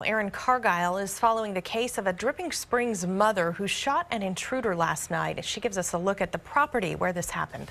Erin Cargile is following the case of a Dripping Springs mother who shot an intruder last night. She gives us a look at the property where this happened.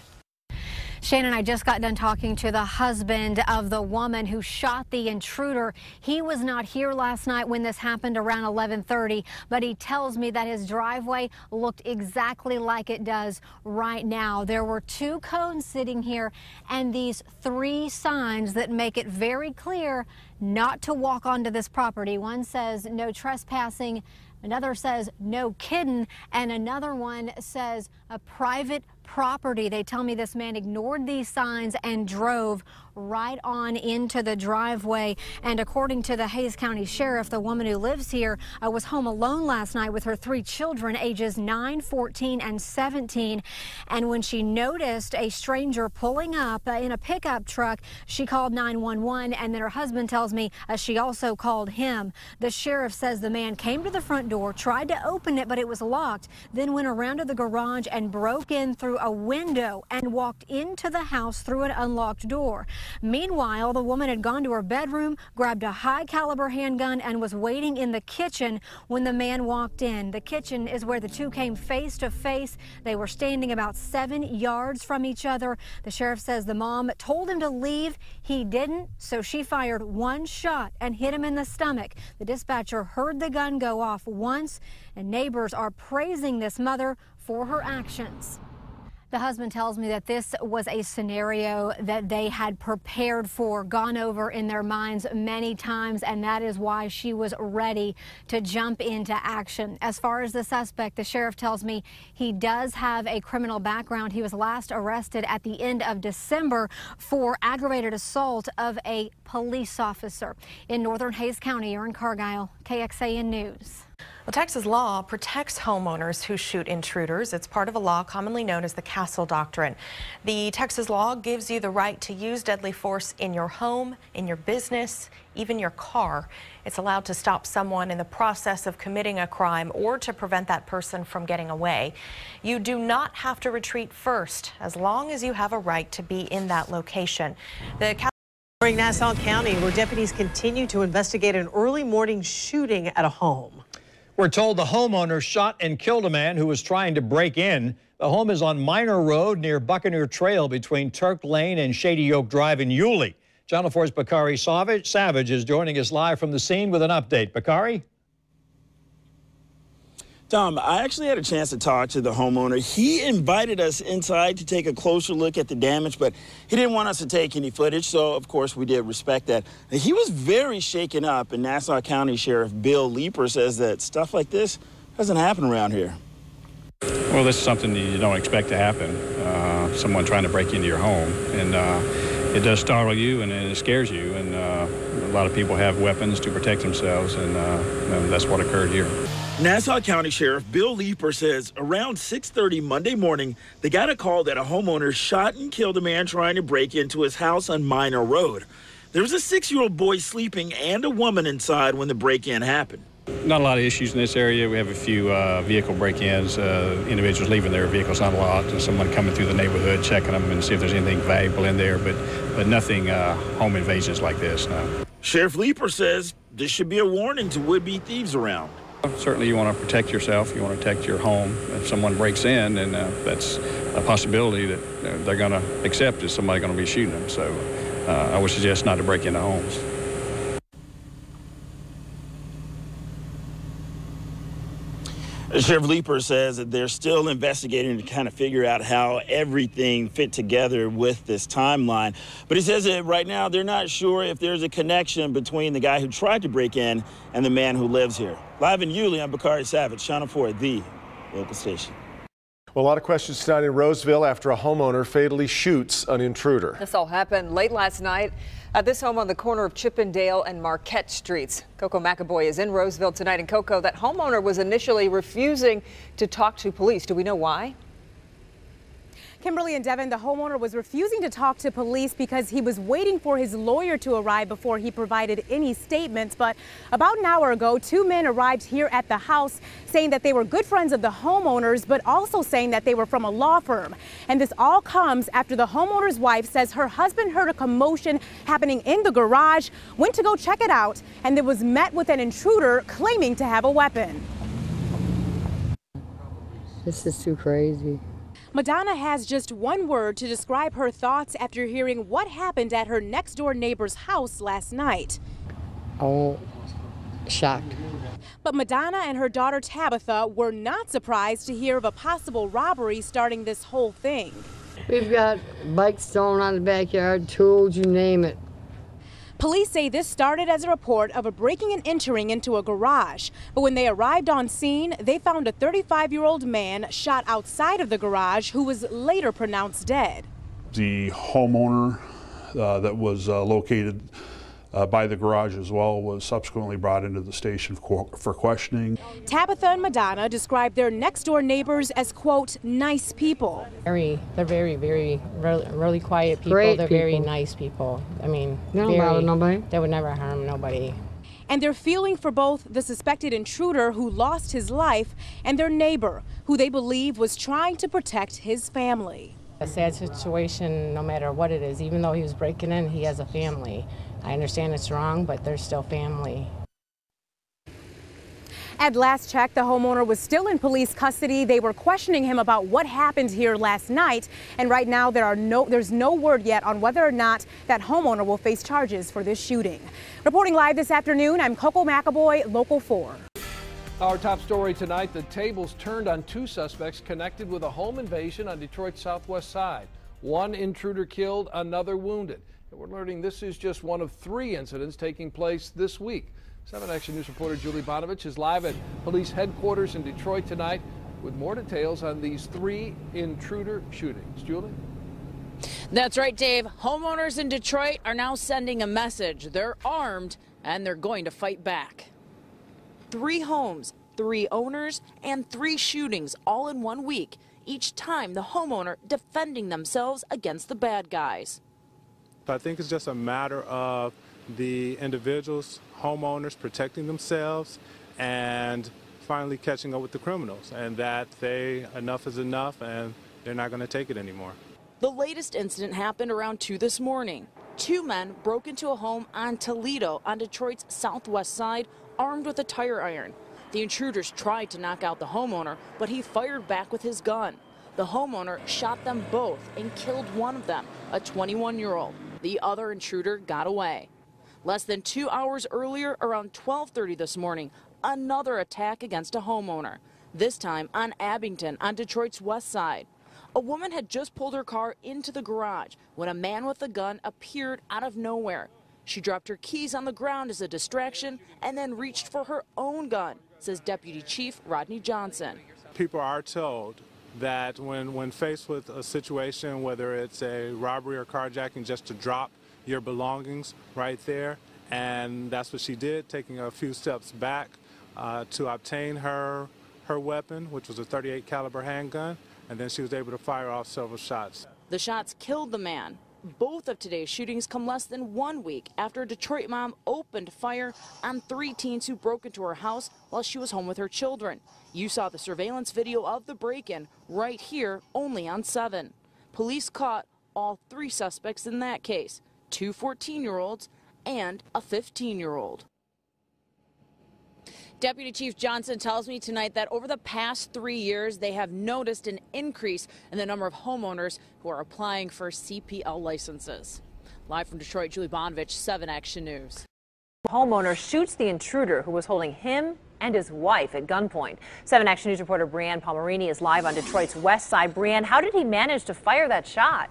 Shannon, I just got done talking to the husband of the woman who shot the intruder. He was not here last night when this happened around 11:30, but he tells me that his driveway looked exactly like it does right now. There were 2 cones sitting here and these 3 signs that make it very clear not to walk onto this property. One says no trespassing, another says no kidding, and another one says a private property. They tell me this man ignored these signs and drove right on into the driveway. And according to the Hays County Sheriff, the woman who lives here was home alone last night with her 3 children, ages 9, 14, and 17. And when she noticed a stranger pulling up in a pickup truck, she called 911, and then her husband tells me she also called him. The sheriff says the man came to the front door, tried to open it, but it was locked, then went around to the garage and broke in through a window and walked into the house through an unlocked door. Meanwhile, the woman had gone to her bedroom, grabbed a high-caliber handgun, and was waiting in the kitchen when the man walked in. The kitchen is where the 2 came face to face. They were standing about 7 yards from each other. The sheriff says the mom told him to leave. He didn't, so she fired 1 shot and hit him in the stomach. The dispatcher heard the gun go off once, and neighbors are praising this mother for her actions. The husband tells me that this was a scenario that they had prepared for, gone over in their minds many times, and that is why she was ready to jump into action. As far as the suspect, the sheriff tells me he does have a criminal background. He was last arrested at the end of December for aggravated assault of a police officer. In northern Hays County, Erin Cargile, KXAN News. Well, Texas law protects homeowners who shoot intruders. It's part of a law commonly known as the Castle Doctrine. The Texas law gives you the right to use deadly force in your home, in your business, even your car. It's allowed to stop someone in the process of committing a crime or to prevent that person from getting away. You do not have to retreat first as long as you have a right to be in that location. In Nassau County, where deputies continue to investigate an early morning shooting at a home. We're told the homeowner shot and killed a man who was trying to break in. The home is on Minor Road near Buccaneer Trail between Turk Lane and Shady Oak Drive in Yulee. Channel 4's Bakari Savage is joining us live from the scene with an update. Bakari? Tom, I actually had a chance to talk to the homeowner. He invited us inside to take a closer look at the damage, but he didn't want us to take any footage, so of course we did respect that. He was very shaken up, and Nassau County Sheriff Bill Leeper says that stuff like this doesn't happen around here. Well, this is something you don't expect to happen, someone trying to break into your home, and it does startle you and it scares you, and a lot of people have weapons to protect themselves, and that's what occurred here. Nassau County Sheriff Bill Leeper says around 6:30 Monday morning, they got a call that a homeowner shot and killed a man trying to break into his house on Minor Road. There was a 6-year-old boy sleeping and a woman inside when the break-in happened. Not a lot of issues in this area. We have a few vehicle break-ins, individuals leaving their vehicles unlocked, and someone coming through the neighborhood checking them and see if there's anything valuable in there, but nothing home invasions like this, no. Sheriff Leeper says this should be a warning to would-be thieves around. Certainly you want to protect yourself, you want to protect your home. If someone breaks in, and that's a possibility that they're going to accept is somebody going to be shooting them. So I would suggest not to break into homes. Sheriff Leeper says that they're still investigating to kind of figure out how everything fit together with this timeline. But he says that right now they're not sure if there's a connection between the guy who tried to break in and the man who lives here. Live in Yulee, I'm Bakari Savage, Channel 4, the local station. Well, a lot of questions tonight in Roseville after a homeowner fatally shoots an intruder. This all happened late last night at this home on the corner of Chippendale and Marquette Streets. Coco McAvoy is in Roseville tonight. And Coco, that homeowner was initially refusing to talk to police. Do we know why? Kimberly and Devin, the homeowner was refusing to talk to police because he was waiting for his lawyer to arrive before he provided any statements. But about an hour ago, two men arrived here at the house saying that they were good friends of the homeowners, but also saying that they were from a law firm. And this all comes after the homeowner's wife says her husband heard a commotion happening in the garage, went to go check it out, and then was met with an intruder claiming to have a weapon. This is too crazy. Madonna has just one word to describe her thoughts after hearing what happened at her next door neighbor's house last night. Oh, shocked. But Madonna and her daughter Tabitha were not surprised to hear of a possible robbery starting this whole thing. We've got bikes thrown on the backyard, tools, you name it. Police say this started as a report of a breaking and entering into a garage. But when they arrived on scene, they found a 35-year-old man shot outside of the garage who was later pronounced dead. The homeowner that was located by the garage as well was subsequently brought into the station for questioning. Tabitha and Madonna described their next door neighbors as, quote, nice people. They're really quiet people. Great They're people. very nice people. I mean, They don't bother nobody. They would never harm nobody. And they're feeling for both the suspected intruder who lost his life and their neighbor, who they believe was trying to protect his family. A sad situation, no matter what it is. Even though he was breaking in, he has a family. I understand it's wrong, but they're still family. At last check, the homeowner was still in police custody. They were questioning him about what happened here last night. And right now, there's no word yet on whether or not that homeowner will face charges for this shooting. Reporting live this afternoon, I'm Coco McAboy, Local 4. Our top story tonight, the tables turned on two suspects connected with a home invasion on Detroit's southwest side. One intruder killed, another wounded. And we're learning this is just one of 3 incidents taking place this week. 7 Action News reporter Julie Bonovich is live at police headquarters in Detroit tonight with more details on these 3 intruder shootings. Julie? That's right, Dave. Homeowners in Detroit are now sending a message. They're armed and they're going to fight back. 3 homes, 3 owners, and 3 shootings all in 1 week. Each time the homeowner defending themselves against the bad guys. I think it's just a matter of the individuals, homeowners protecting themselves and finally catching up with the criminals, and that enough is enough and they're not going to take it anymore. The latest incident happened around 2 this morning. 2 men broke into a home on Toledo on Detroit's southwest side, armed with a tire iron. The intruders tried to knock out the homeowner, but he fired back with his gun. The homeowner shot them both and killed one of them, a 21-year-old. The other intruder got away. Less than 2 hours earlier, around 12:30 this morning, another attack against a homeowner, this time on Abington on Detroit's west side. A woman had just pulled her car into the garage when a man with a gun appeared out of nowhere. She dropped her keys on the ground as a distraction and then reached for her own gun, says Deputy Chief Rodney Johnson. People are told that when faced with a situation, whether it's a robbery or carjacking, just to drop your belongings right there. And that's what she did, taking a few steps back to obtain her weapon, which was a .38 caliber handgun, and then she was able to fire off several shots. The shots killed the man. Both of today's shootings come less than 1 week after a Detroit mom opened fire on 3 teens who broke into her house while she was home with her children. You saw the surveillance video of the break-in right here, only on 7. Police caught all 3 suspects in that case, 2 14-year-olds and a 15-year-old. Deputy Chief Johnson tells me tonight that over the past 3 years, they have noticed an increase in the number of homeowners who are applying for CPL licenses. Live from Detroit, Julie Bonovich, 7 Action News. Homeowner shoots the intruder who was holding him and his wife at gunpoint. 7 Action News reporter Brianne Palmerini is live on Detroit's west side. Brianne, how did he manage to fire that shot?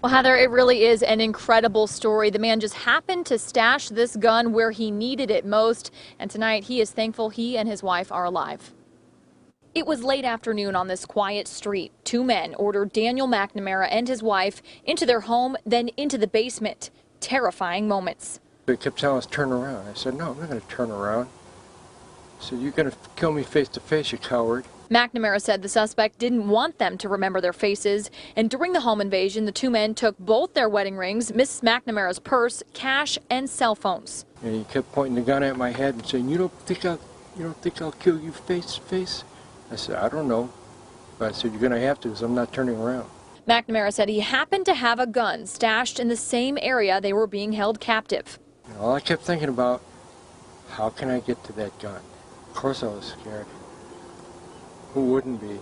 Well, Heather, it really is an incredible story. The man just happened to stash this gun where he needed it most, and tonight he is thankful he and his wife are alive. It was late afternoon on this quiet street. 2 men ordered Daniel McNamara and his wife into their home, then into the basement. Terrifying moments. They kept telling us, turn around. I said, no, I'm not going to turn around. I said, you're going to kill me face to face, you coward. McNamara said the suspect didn't want them to remember their faces, and during the home invasion, the two men took both their wedding rings, Mrs. McNamara's purse, cash, and cell phones. And he kept pointing the gun at my head and saying, "You don't think I'll kill you face to face?" I said, "I don't know." But I said, "You're going to have to, because I'm not turning around." McNamara said he happened to have a gun stashed in the same area they were being held captive. And all I kept thinking about, how can I get to that gun? Of course I was scared. Who wouldn't be?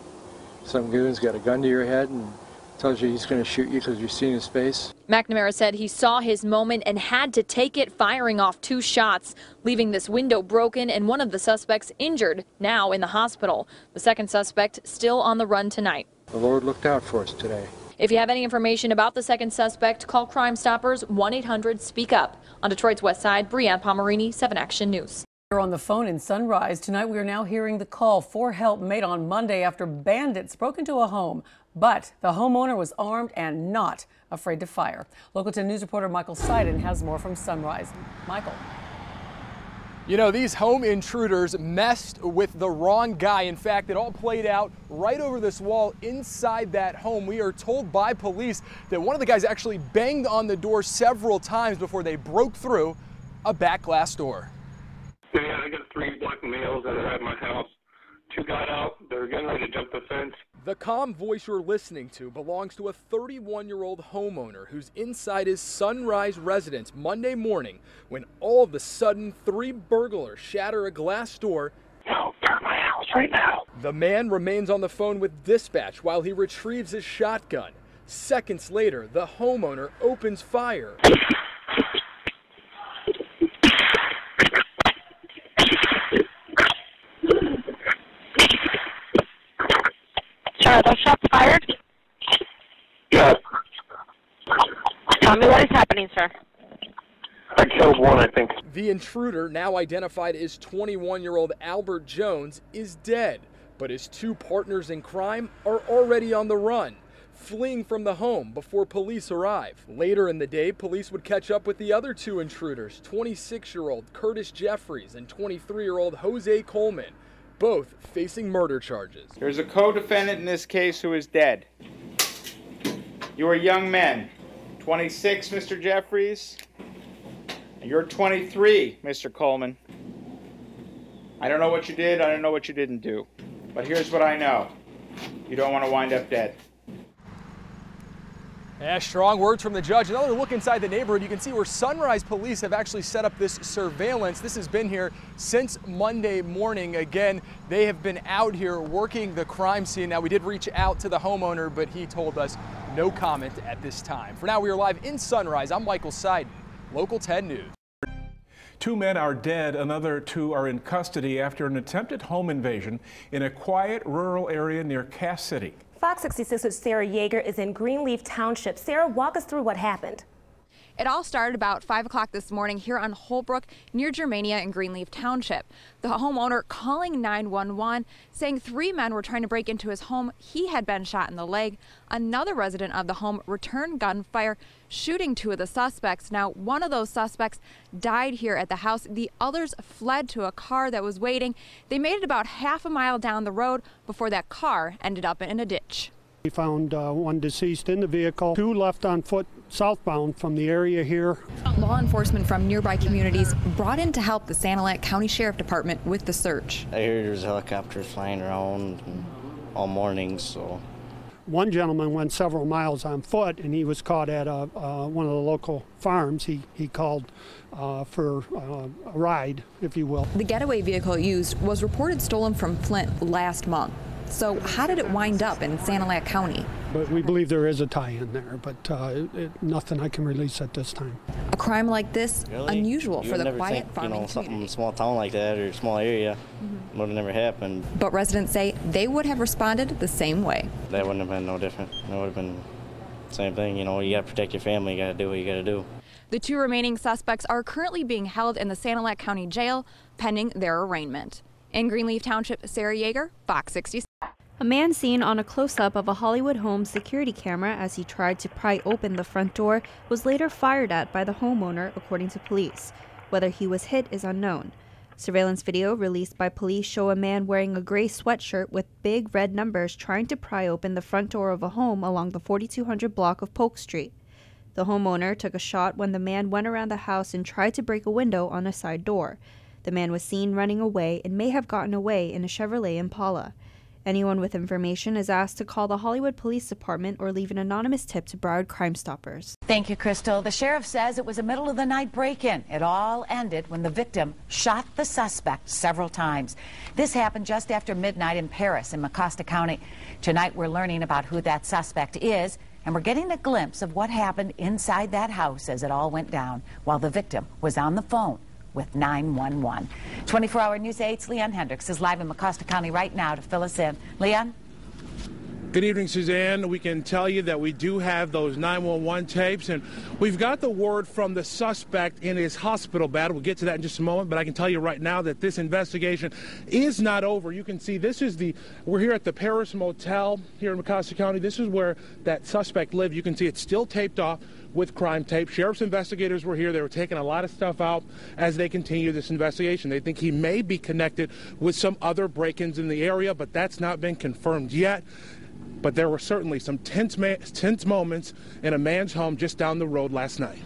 Some goon's got a gun to your head and tells you he's going to shoot you because you've seen his face. McNamara said he saw his moment and had to take it, firing off 2 shots, leaving this window broken and one of the suspects injured, now in the hospital. The second suspect still on the run tonight. The Lord looked out for us today. If you have any information about the second suspect, call Crime Stoppers 1-800-SPEAK-UP. On Detroit's West Side, Brianne Palmerini, 7 Action News. We're on the phone in Sunrise. Tonight we are now hearing the call for help made on Monday after bandits broke into a home. But the homeowner was armed and not afraid to fire. Local 10 News reporter Michael Seiden has more from Sunrise. Michael. You know, these home intruders messed with the wrong guy. In fact, it all played out right over this wall inside that home. We are told by police that one of the guys actually banged on the door several times before they broke through a back glass door. Yeah, I got 3 black males that are at my house. 2 got out. They were getting ready to jump the fence. The calm voice you're listening to belongs to a 31-year-old homeowner who's inside his Sunrise residence Monday morning when all of a sudden 3 burglars shatter a glass door. No, they're in my house right now. The man remains on the phone with dispatch while he retrieves his shotgun. Seconds later, the homeowner opens fire. Are those shots fired? Yeah. Tell me what is happening, sir. I killed one, I think. The intruder, now identified as 21-year-old Albert Jones, is dead, but his 2 partners in crime are already on the run, fleeing from the home before police arrive. Later in the day, police would catch up with the other 2 intruders, 26-year-old Curtis Jeffries and 23-year-old Jose Coleman, both facing murder charges. There's a co-defendant in this case who is dead. You are young men. 26, Mr. Jeffries. You're 23, Mr. Coleman. I don't know what you did, I don't know what you didn't do. But here's what I know. You don't want to wind up dead. Yeah, strong words from the judge. Another look inside the neighborhood. You can see where Sunrise police have actually set up this surveillance. This has been here since Monday morning. Again, they have been out here working the crime scene. Now, we did reach out to the homeowner, but he told us no comment at this time. For now, we are live in Sunrise. I'm Michael Seiden, Local 10 News. 2 men are dead. Another 2 are in custody after an attempted home invasion in a quiet rural area near Cass City. Fox 66's Sarah Yeager is in Greenleaf Township. Sarah, walk us through what happened. It all started about 5 o'clock this morning here on Holbrook near Germania in Greenleaf Township. The homeowner calling 911 saying 3 men were trying to break into his home. He had been shot in the leg. Another resident of the home returned gunfire, shooting 2 of the suspects. Now, one of those suspects died here at the house. The others fled to a car that was waiting. They made it about half a mile down the road before that car ended up in a ditch. We found 1 deceased in the vehicle, 2 left on foot southbound from the area here. Law enforcement from nearby communities brought in to help the Sanilac County Sheriff Department with the search. I heard there was helicopters flying around all morning, so. One gentleman went several miles on foot, and he was caught at one of the local farms. He called for a ride, if you will. The getaway vehicle used was reported stolen from Flint last month. So how did it wind up in Sanilac County? But we believe there is a tie-in there, but nothing I can release at this time. A crime like this, really? Unusual for the quiet farming community. Something small town like that or small area would have never happened. But residents say they would have responded the same way. That wouldn't have been no different. It would have been the same thing. You know, you got to protect your family. You got to do what you got to do. The 2 remaining suspects are currently being held in the Sanilac County Jail pending their arraignment. In Greenleaf Township, Sarah Yeager, Fox 66. A man seen on a close-up of a Hollywood home security camera as he tried to pry open the front door was later fired at by the homeowner, according to police. Whether he was hit is unknown. Surveillance video released by police show a man wearing a gray sweatshirt with big red numbers trying to pry open the front door of a home along the 4200 block of Polk Street. The homeowner took a shot when the man went around the house and tried to break a window on a side door. The man was seen running away and may have gotten away in a Chevrolet Impala. Anyone with information is asked to call the Hollywood Police Department or leave an anonymous tip to Broward Crime Stoppers. Thank you, Crystal. The sheriff says it was a middle-of-the-night break-in. It all ended when the victim shot the suspect several times. This happened just after midnight in Paris in Mecosta County. Tonight we're learning about who that suspect is, and we're getting a glimpse of what happened inside that house as it all went down while the victim was on the phone with 911. 24-hour News 8's Leon Hendricks is live in Mecosta County right now to fill us in. Leon? Good evening, Suzanne. We can tell you that we do have those 911 tapes, and we've got the word from the suspect in his hospital bed. We'll get to that in just a moment, but I can tell you right now that this investigation is not over. You can see we're here at the Paris Motel here in Mecosta County. This is where that suspect lived. You can see it's still taped off with crime tape. Sheriff's investigators were here. They were taking a lot of stuff out as they continue this investigation. They think he may be connected with some other break-ins in the area, but that's not been confirmed yet. But there were certainly some tense moments in a man's home just down the road last night.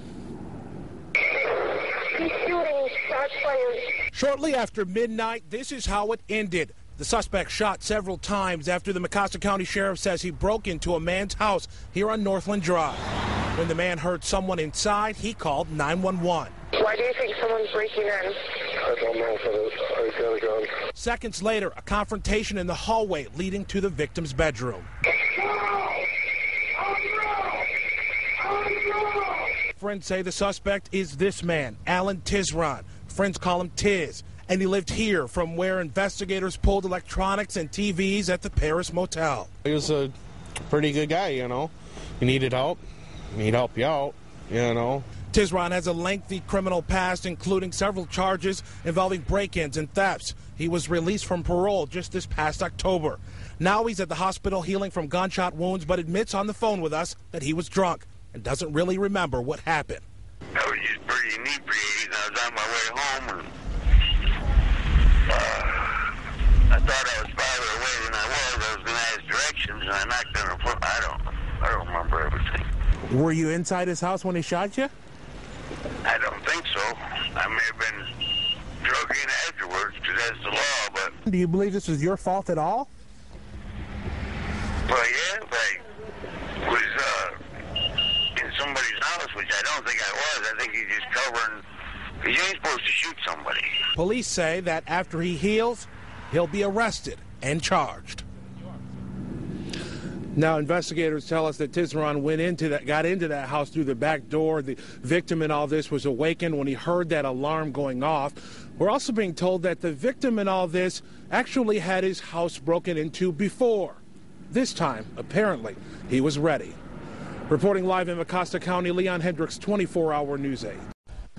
Shortly after midnight, this is how it ended. The suspect shot several times after the Mecosta County Sheriff says he broke into a man's house here on Northland Drive. When the man heard someone inside, he called 911. Why do you think someone's breaking in? I don't know if I got a gun. Seconds later, a confrontation in the hallway leading to the victim's bedroom. Friends say the suspect is this man, Alan Tizron. Friends call him Tiz, and he lived here from where investigators pulled electronics and TVs at the Paris Motel. He was a pretty good guy, you know. You needed help, he'd help you out, you know. Tizron has a lengthy criminal past, including several charges involving break-ins and thefts. He was released from parole just this past October. Now he's at the hospital healing from gunshot wounds, but admits on the phone with us that he was drunk and doesn't really remember what happened. I was just pretty inebriated. I was on my way home, and I thought I was farther away than I was. I was going to ask directions, and I knocked on the phone. I don't remember everything. Were you inside his house when he shot you? I don't think so. I may have been drunk in afterwards, because that's the law, but... Do you believe this was your fault at all? Well, yeah, if I was in somebody's house, which I don't think I was. I think he's just covering... He ain't supposed to shoot somebody. Police say that after he heals, he'll be arrested and charged. Now, investigators tell us that Tizron got into that house through the back door. The victim in all this was awakened when he heard that alarm going off. We're also being told that the victim in all this actually had his house broken into before. This time, apparently, he was ready. Reporting live in Mecosta County, Leon Hendricks, 24-hour News 8.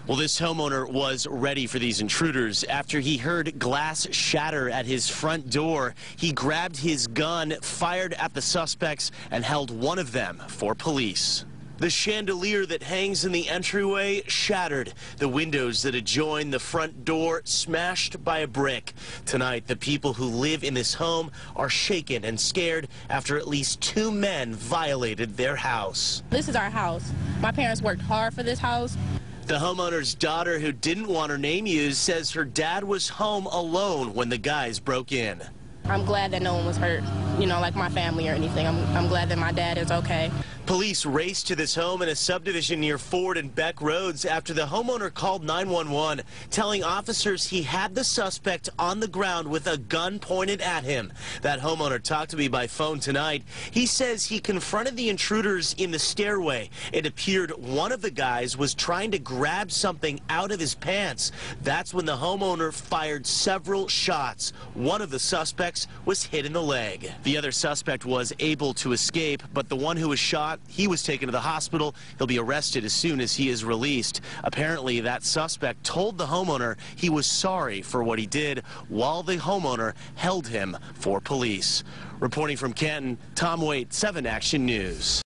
Well, this homeowner was ready for these intruders. After he heard glass shatter at his front door, he grabbed his gun, fired at the suspects, and held one of them for police. The chandelier that hangs in the entryway shattered. The windows that adjoin the front door smashed by a brick. Tonight, the people who live in this home are shaken and scared after at least 2 men violated their house. This is our house. My parents worked hard for this house. The homeowner's daughter, who didn't want her name used, says her dad was home alone when the guys broke in. I'm glad that no one was hurt, you know, like my family or anything. I'm glad that my dad is okay. Police raced to this home in a subdivision near Ford and Beck Roads after the homeowner called 911, telling officers he had the suspect on the ground with a gun pointed at him. That homeowner talked to me by phone tonight. He says he confronted the intruders in the stairway. It appeared one of the guys was trying to grab something out of his pants. That's when the homeowner fired several shots. One of the suspects was hit in the leg. The other suspect was able to escape, but the one who was shot, he was taken to the hospital. He'll be arrested as soon as he is released. Apparently, that suspect told the homeowner he was sorry for what he did while the homeowner held him for police. Reporting from Canton, Tom Waite, 7 Action News.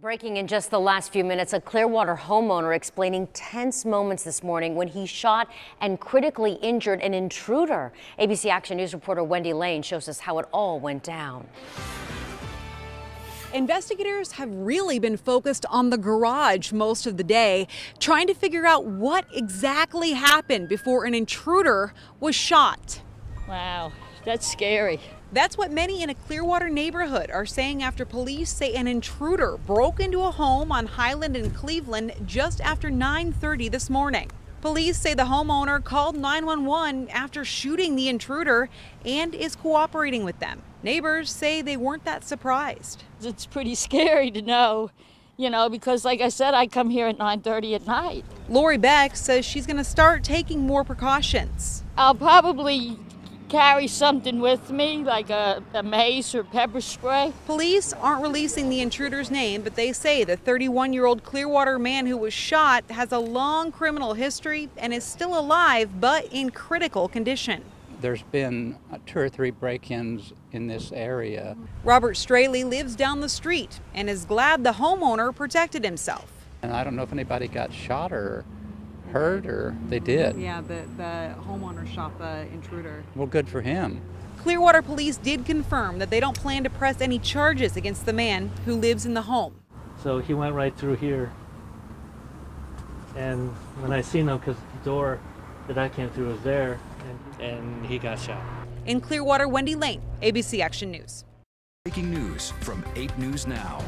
Breaking in just the last few minutes, a Clearwater homeowner explaining tense moments this morning when he shot and critically injured an intruder. ABC Action News reporter Wendy Lane shows us how it all went down. Investigators have really been focused on the garage most of the day, trying to figure out what exactly happened before an intruder was shot. Wow, that's scary. That's what many in a Clearwater neighborhood are saying after police say an intruder broke into a home on Highland and Cleveland just after 9:30 this morning. Police say the homeowner called 911 after shooting the intruder and is cooperating with them. Neighbors say they weren't that surprised. It's pretty scary to know, because like I said, I come here at 9:30 at night. Lori Beck says she's going to start taking more precautions. I'll probably carry something with me, like a mace or pepper spray. Police aren't releasing the intruder's name, but they say the 31-year-old Clearwater man who was shot has a long criminal history and is still alive, but in critical condition. There's been 2 or 3 break-ins in this area. Robert Straley lives down the street and is glad the homeowner protected himself. And I don't know if anybody got shot or hurt, or they did. Yeah, the homeowner shot the intruder. Well, good for him. Clearwater police did confirm that they don't plan to press any charges against the man who lives in the home. So he went right through here. And when I seen him, because the door that I came through was there, and he got shot. In Clearwater, Wendy Lane, ABC Action News. Breaking news from 8 News Now.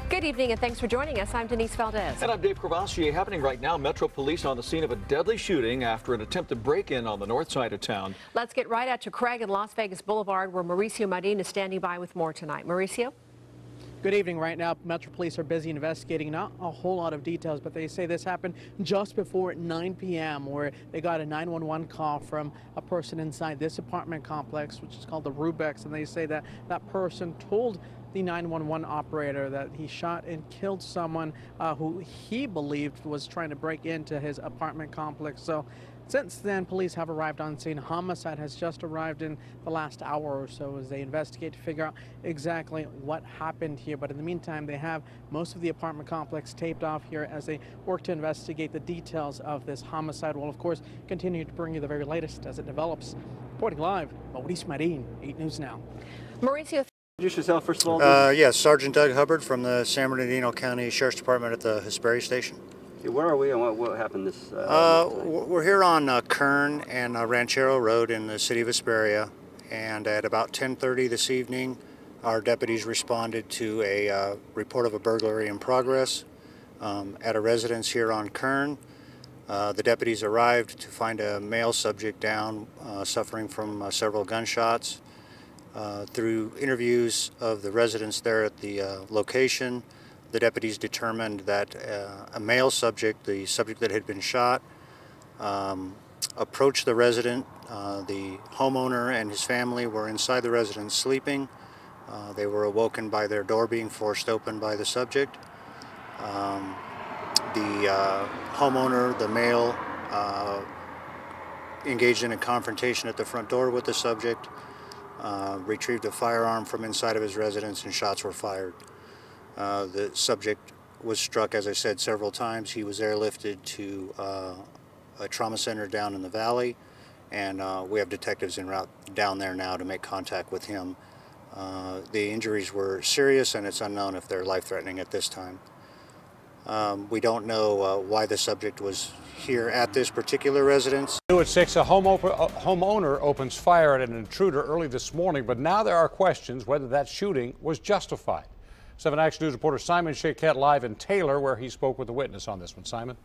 Good evening and thanks for joining us. I'm Denise Valdez. And I'm Dave Cravassier. Happening right now, Metro Police on the scene of a deadly shooting after an attempted break-in on the north side of town. Let's get right out to Craig and Las Vegas Boulevard, where Mauricio Marin is standing by with more tonight. Mauricio? Good evening. Right now, Metro Police are busy investigating. Not a whole lot of details, but they say this happened just before 9 p.m. where they got a 911 call from a person inside this apartment complex, which is called the Rubex, and they say that that person told the 911 operator that he shot and killed someone who he believed was trying to break into his apartment complex. So since then, police have arrived on scene. Homicide has just arrived in the last hour or so as they investigate to figure out exactly what happened here. But in the meantime, they have most of the apartment complex taped off here as they work to investigate the details of this homicide. We'll, of course, continue to bring you the very latest as it develops. Reporting live, Mauricio Marin, 8 News Now. Mauricio. Introduce yourself first of all. Yes, Sergeant Doug Hubbard from the San Bernardino County Sheriff's Department at the Hesperia Station. Okay, where are we and what happened this we're here on Kern and Ranchero Road in the city of Hesperia, and at about 10:30 this evening, our deputies responded to a report of a burglary in progress at a residence here on Kern. The deputies arrived to find a male subject down, suffering from several gunshots. Through interviews of the residents there at the location, the deputies determined that a male subject, the subject that had been shot, approached the resident. The homeowner and his family were inside the residence sleeping. They were awoken by their door being forced open by the subject. The homeowner, the male, engaged in a confrontation at the front door with the subject. Retrieved a firearm from inside of his residence, and shots were fired. The subject was struck, as I said, several times. He was airlifted to a trauma center down in the valley, and we have detectives en route down there now to make contact with him. The injuries were serious, and it's unknown if they're life-threatening at this time. We don't know why the subject was here at this particular residence. New at 6, a homeowner opens fire at an intruder early this morning, but now there are questions whether that shooting was justified. 7 Action News reporter Simon Shaquette live in Taylor, where he spoke with a witness on this one. Simon?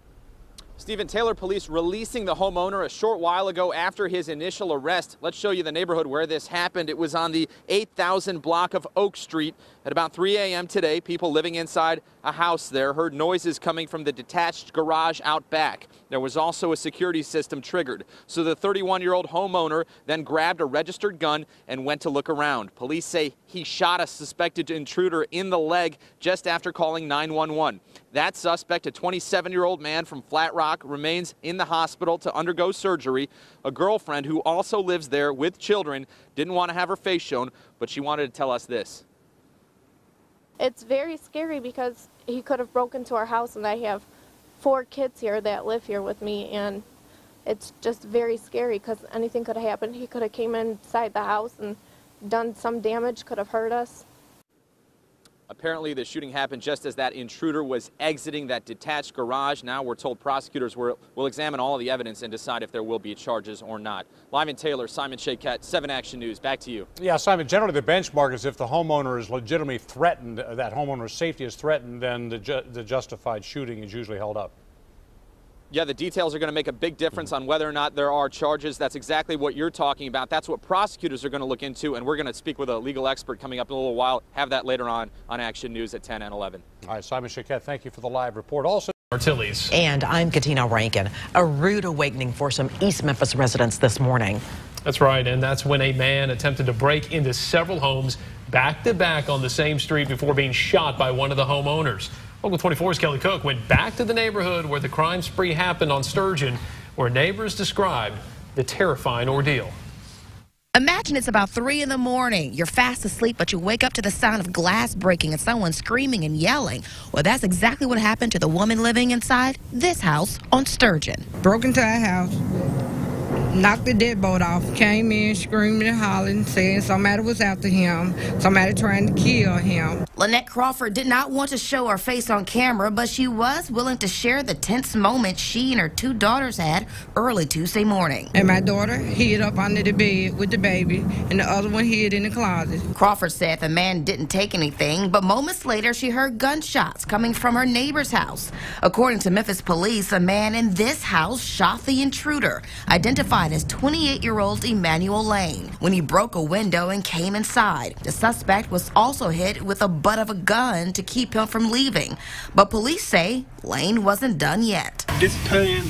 Stephen, Taylor police releasing the homeowner a short while ago after his initial arrest. Let's show you the neighborhood where this happened. It was on the 8000 block of Oak Street at about 3 a.m. today. People living inside a house there heard noises coming from the detached garage out back. There was also a security system triggered. So the 31-year-old homeowner then grabbed a registered gun and went to look around. Police say he shot a suspected intruder in the leg just after calling 911. That suspect, a 27-year-old man from Flat Rock, remains in the hospital to undergo surgery. A girlfriend who also lives there with children didn't want to have her face shown, but she wanted to tell us this. It's very scary because he could have broken into our house, and I have 4 kids here that live here with me, and it's just very scary because anything could have happened. He could have came inside the house and done some damage, could have hurt us. Apparently, the shooting happened just as that intruder was exiting that detached garage. Now we're told prosecutors will examine all of the evidence and decide if there will be charges or not. Live in Taylor, Simon Shakette, 7 Action News. Back to you. Yeah, Simon, generally the benchmark is if the homeowner is legitimately threatened, that homeowner's safety is threatened, then the justified shooting is usually held up. Yeah, the details are going to make a big difference on whether or not there are charges. That's exactly what you're talking about. That's what prosecutors are going to look into, and we're going to speak with a legal expert coming up in a little while. Have that later on Action News at 10 and 11. All right, Simon Shakette, thank you for the live report. Also, Artilles. And I'm Katina Rankin. A rude awakening for some East Memphis residents this morning. That's right, and that's when a man attempted to break into several homes back to back on the same street before being shot by one of the homeowners. Local 24's Kelly Cook went back to the neighborhood where the crime spree happened on Sturgeon, where neighbors described the terrifying ordeal. Imagine it's about 3 in the morning. You're fast asleep, but you wake up to the sound of glass breaking and someone screaming and yelling. Well, that's exactly what happened to the woman living inside this house on Sturgeon. Broke into our house, knocked the deadbolt off, came in screaming and hollering, saying somebody was after him, somebody trying to kill him. Lynette Crawford did not want to show her face on camera, but she was willing to share the tense moment she and her 2 daughters had early Tuesday morning. And my daughter hid up under the bed with the baby, and the other one hid in the closet. Crawford said the man didn't take anything, but moments later she heard gunshots coming from her neighbor's house. According to Memphis police, a man in this house shot the intruder, identified as 28-year-old Emmanuel Lane, when he broke a window and came inside. The suspect was also hit with a butt of a gun to keep him from leaving. But police say Lane wasn't done yet. This pan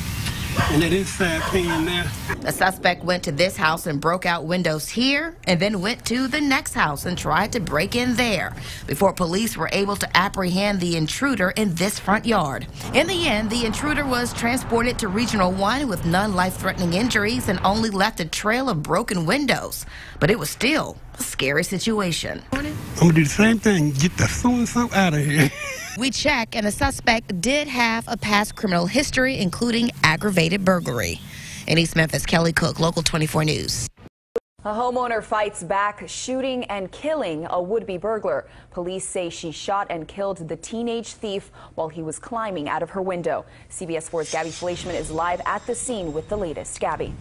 and that inside pan there. The suspect went to this house and broke out windows here, and then went to the next house and tried to break in there before police were able to apprehend the intruder in this front yard. In the end, the intruder was transported to Regional 1 with none life-threatening injuries and only left a trail of broken windows. But it was still a scary situation. I'm gonna do the same thing, get the so-and-so out of here. We check, and the suspect did have a past criminal history, including aggravated burglary. In East Memphis, Kelly Cook, Local 24 News. A homeowner fights back, shooting and killing a would-be burglar. Police say she shot and killed the teenage thief while he was climbing out of her window. CBS 4's Gabby Fleischman is live at the scene with the latest. Gabby.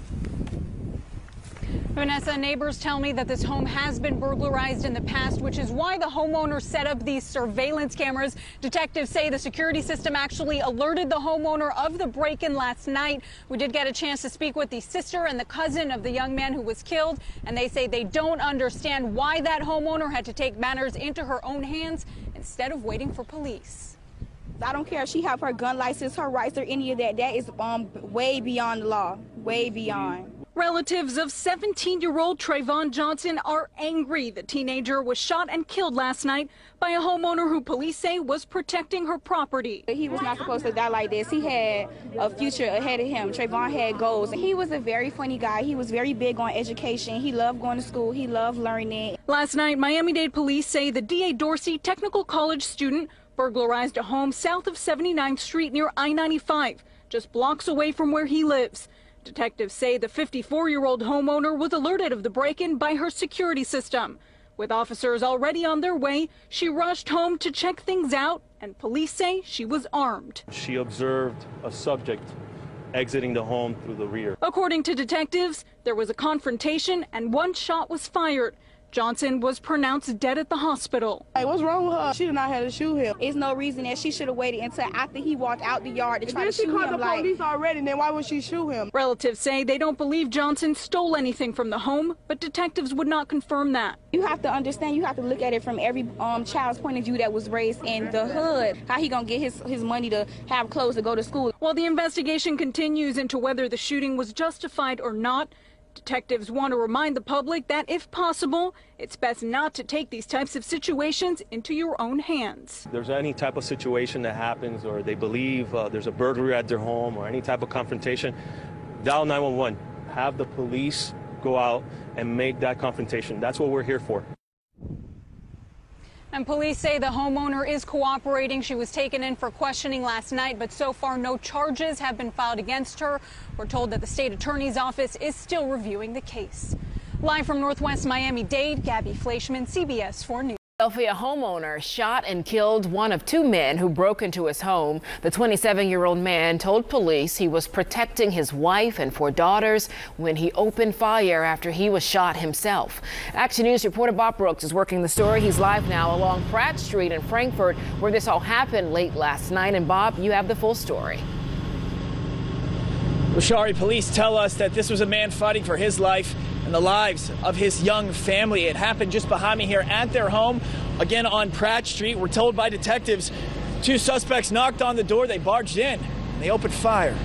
Vanessa, neighbors tell me that this home has been burglarized in the past, which is why the homeowner set up these surveillance cameras. Detectives say the security system actually alerted the homeowner of the break-in last night. We did get a chance to speak with the sister and the cousin of the young man who was killed, and they say they don't understand why that homeowner had to take matters into her own hands instead of waiting for police. I don't care if she have her gun license, her rights, or any of that. That is way beyond the law, way beyond. Relatives of 17-year-old Trayvon Johnson are angry. The teenager was shot and killed last night by a homeowner who police say was protecting her property. He was not supposed to die like this. He had a future ahead of him. Trayvon had goals. He was a very funny guy. He was very big on education. He loved going to school. He loved learning. Last night, Miami-Dade police say the D.A. Dorsey Technical College student burglarized a home south of 79th Street near I-95, just blocks away from where he lives. Detectives say the 54-year-old homeowner was alerted of the break-in by her security system. With officers already on their way, she rushed home to check things out, and police say she was armed. She observed a subject exiting the home through the rear. According to detectives, there was a confrontation and one shot was fired. Johnson was pronounced dead at the hospital. Hey, what's wrong with her? She did not have to shoot him. There's no reason that she should have waited until after he walked out the yard to try to shoot him. If she called the police already, then why would she shoot him? Relatives say they don't believe Johnson stole anything from the home, but detectives would not confirm that. You have to understand, you have to look at it from every child's point of view that was raised in the hood. How he gonna get his money to have clothes to go to school? While the investigation continues into whether the shooting was justified or not, detectives want to remind the public that, if possible, it's best not to take these types of situations into your own hands. If there's any type of situation that happens, or they believe there's a burglary at their home, or any type of confrontation, dial 911. Have the police go out and make that confrontation. That's what we're here for. And police say the homeowner is cooperating. She was taken in for questioning last night, but so far no charges have been filed against her. We're told that the state attorney's office is still reviewing the case. Live from Northwest Miami-Dade, Gabby Fleischman, CBS 4 News. Philadelphia homeowner shot and killed one of two men who broke into his home. The 27-year-old man told police he was protecting his wife and 4 daughters when he opened fire after he was shot himself. Action News reporter Bob Brooks is working the story. He's live now along Pratt Street in Frankfort, where this all happened late last night. And Bob, you have the full story. Well, Shari, police tell us that this was a man fighting for his life and the lives of his young family. It happened just behind me here at their home, again on Pratt Street. We're told by detectives 2 suspects knocked on the door. They barged in and they opened fire.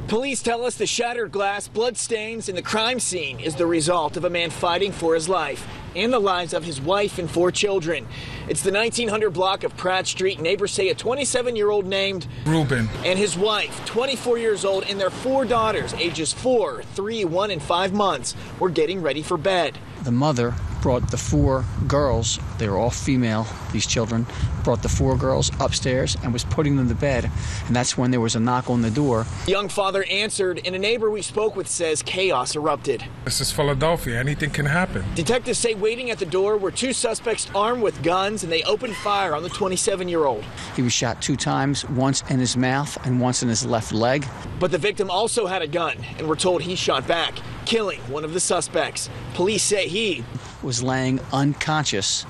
Police tell us the shattered glass, blood stains, and the crime scene is the result of a man fighting for his life and the lives of his wife and 4 children. It's the 1900 block of Pratt Street. Neighbors say a 27-year-old named Ruben and his wife, 24 years old, and their 4 daughters, ages 4, 3, 1, and 5 months, were getting ready for bed. The mother brought the 4 girls, they were all female, these children, brought the 4 girls upstairs and was putting them to bed. And that's when there was a knock on the door. The young father answered, and a neighbor we spoke with says chaos erupted. This is Philadelphia. Anything can happen. Detectives say waiting at the door were 2 suspects armed with guns, and they opened fire on the 27-year-old. He was shot 2 times, once in his mouth and once in his left leg. But the victim also had a gun, and we're told he shot back, killing one of the suspects. Police say he was laying unconscious,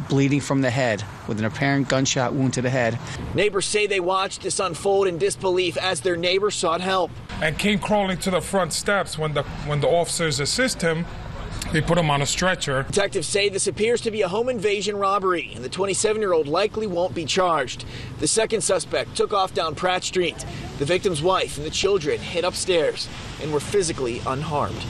bleeding from the head, with an apparent gunshot wound to the head. Neighbors say they watched this unfold in disbelief as their neighbor sought help. And came crawling to the front steps. When the officers assist him, they put him on a stretcher. Detectives say this appears to be a home invasion robbery, and the 27-year-old likely won't be charged. The second suspect took off down Pratt Street. The victim's wife and the children hid upstairs and were physically unharmed.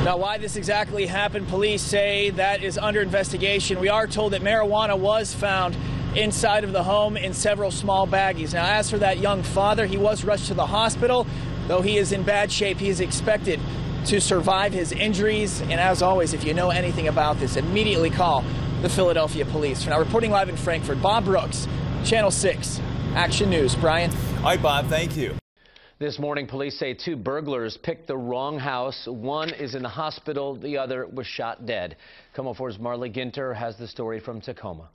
Now, why this exactly happened, police say that is under investigation. We are told that marijuana was found inside of the home in several small baggies. Now, as for that young father, he was rushed to the hospital. Though he is in bad shape, he is expected to survive his injuries. And as always, if you know anything about this, immediately call the Philadelphia police. For now, reporting live in Frankfort, Bob Brooks, Channel 6, Action News. Brian. All right, Bob, thank you. This morning, police say 2 burglars picked the wrong house. One is in the hospital. The other was shot dead. KOMO 4's Marley Ginter has the story from Tacoma.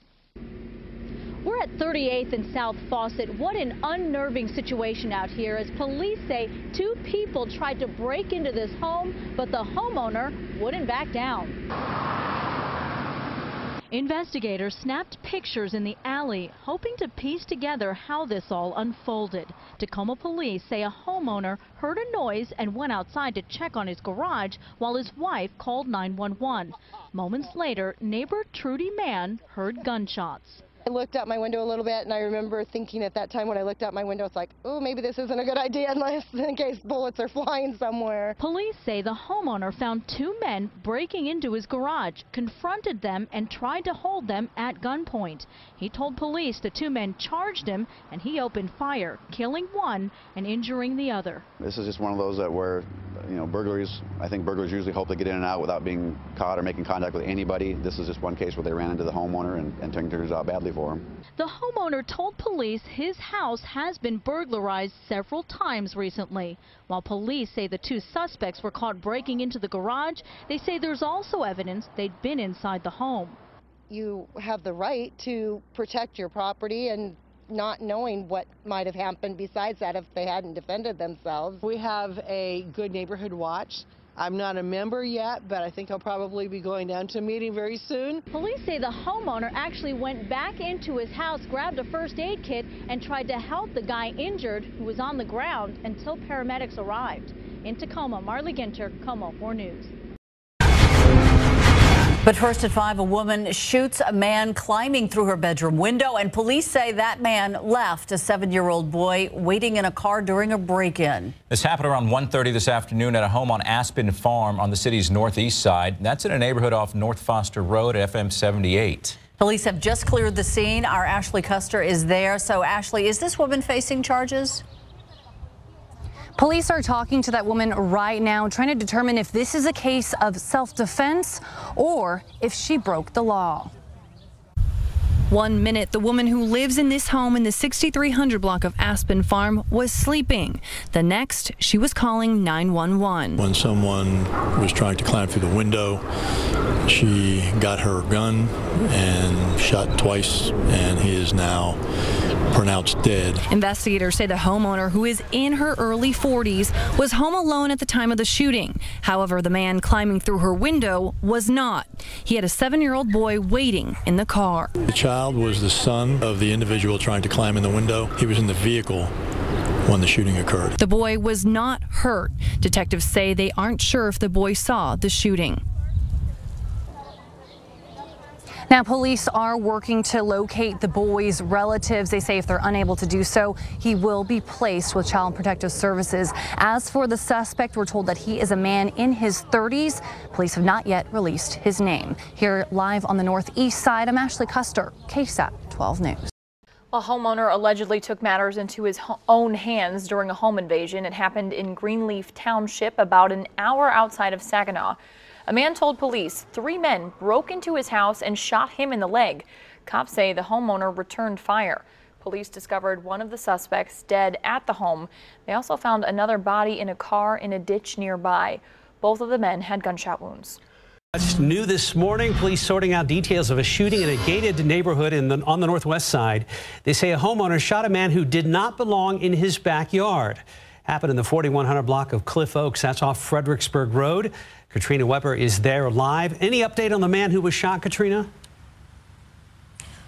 We're at 38th and South Fawcett. What an unnerving situation out here, as police say 2 people tried to break into this home, but the homeowner wouldn't back down. Investigators snapped pictures in the alley, hoping to piece together how this all unfolded. Tacoma police say a homeowner heard a noise and went outside to check on his garage while his wife called 911. Moments later, neighbor Trudy Mann heard gunshots. I looked out my window a little bit, and I remember thinking at that time when I looked out my window, it's like, oh, maybe this isn't a good idea unless in case bullets are flying somewhere. Police say the homeowner found 2 men breaking into his garage, confronted them, and tried to hold them at gunpoint. He told police the 2 men charged him, and he opened fire, killing one and injuring the other. This is just one of those that where, you know, burglaries, I think burglars usually hope to get in and out without being caught or making contact with anybody. This is just one case where they ran into the homeowner and things turned out badly for him. The homeowner told police his house has been burglarized several times recently. While police say the 2 suspects were caught breaking into the garage, they say there's also evidence they'd been inside the home. You have the right to protect your property, and not knowing what might have happened besides that if they hadn't defended themselves. We have a good neighborhood watch. I'm not a member yet, but I think I'll probably be going down to a meeting very soon. Police say the homeowner actually went back into his house, grabbed a first aid kit, and tried to help the guy injured who was on the ground until paramedics arrived. In Tacoma, Marley Ginter, KOMO 4 News. But first at 5, a woman shoots a man climbing through her bedroom window, and police say that man left a 7-year-old boy waiting in a car during a break-in. This happened around 1:30 this afternoon at a home on Aspen Farm on the city's northeast side. That's in a neighborhood off North Foster Road at FM 78. Police have just cleared the scene. Our Ashley Custer is there. So, Ashley, is this woman facing charges? Police are talking to that woman right now, trying to determine if this is a case of self-defense or if she broke the law. 1 minute, the woman who lives in this home in the 6300 block of Aspen Farm was sleeping. The next, she was calling 911. When someone was trying to climb through the window, she got her gun and shot twice, and he is now pronounced dead. Investigators say the homeowner, who is in her early 40s, was home alone at the time of the shooting. However, the man climbing through her window was not. He had a 7-year-old boy waiting in the car. The child was the son of the individual trying to climb in the window. He was in the vehicle when the shooting occurred. The boy was not hurt. Detectives say they aren't sure if the boy saw the shooting. Now, police are working to locate the boy's relatives. They say if they're unable to do so, he will be placed with Child Protective Services. As for the suspect, we're told that he is a man in his 30s. Police have not yet released his name. Here live on the northeast side, I'm Ashley Custer, KSAT 12 News. A homeowner allegedly took matters into his own hands during a home invasion. It happened in Greenleaf Township, about an hour outside of Saginaw. A man told police 3 men broke into his house and shot him in the leg. Cops say the homeowner returned fire. Police discovered one of the suspects dead at the home. They also found another body in a car in a ditch nearby. Both of the men had gunshot wounds. New this morning, police sorting out details of a shooting in a gated neighborhood on the northwest side. They say a homeowner shot a man who did not belong in his backyard. Happened in the 4100 block of Cliff Oaks. That's off Fredericksburg Road. Katrina Weber is there live. Any update on the man who was shot, Katrina?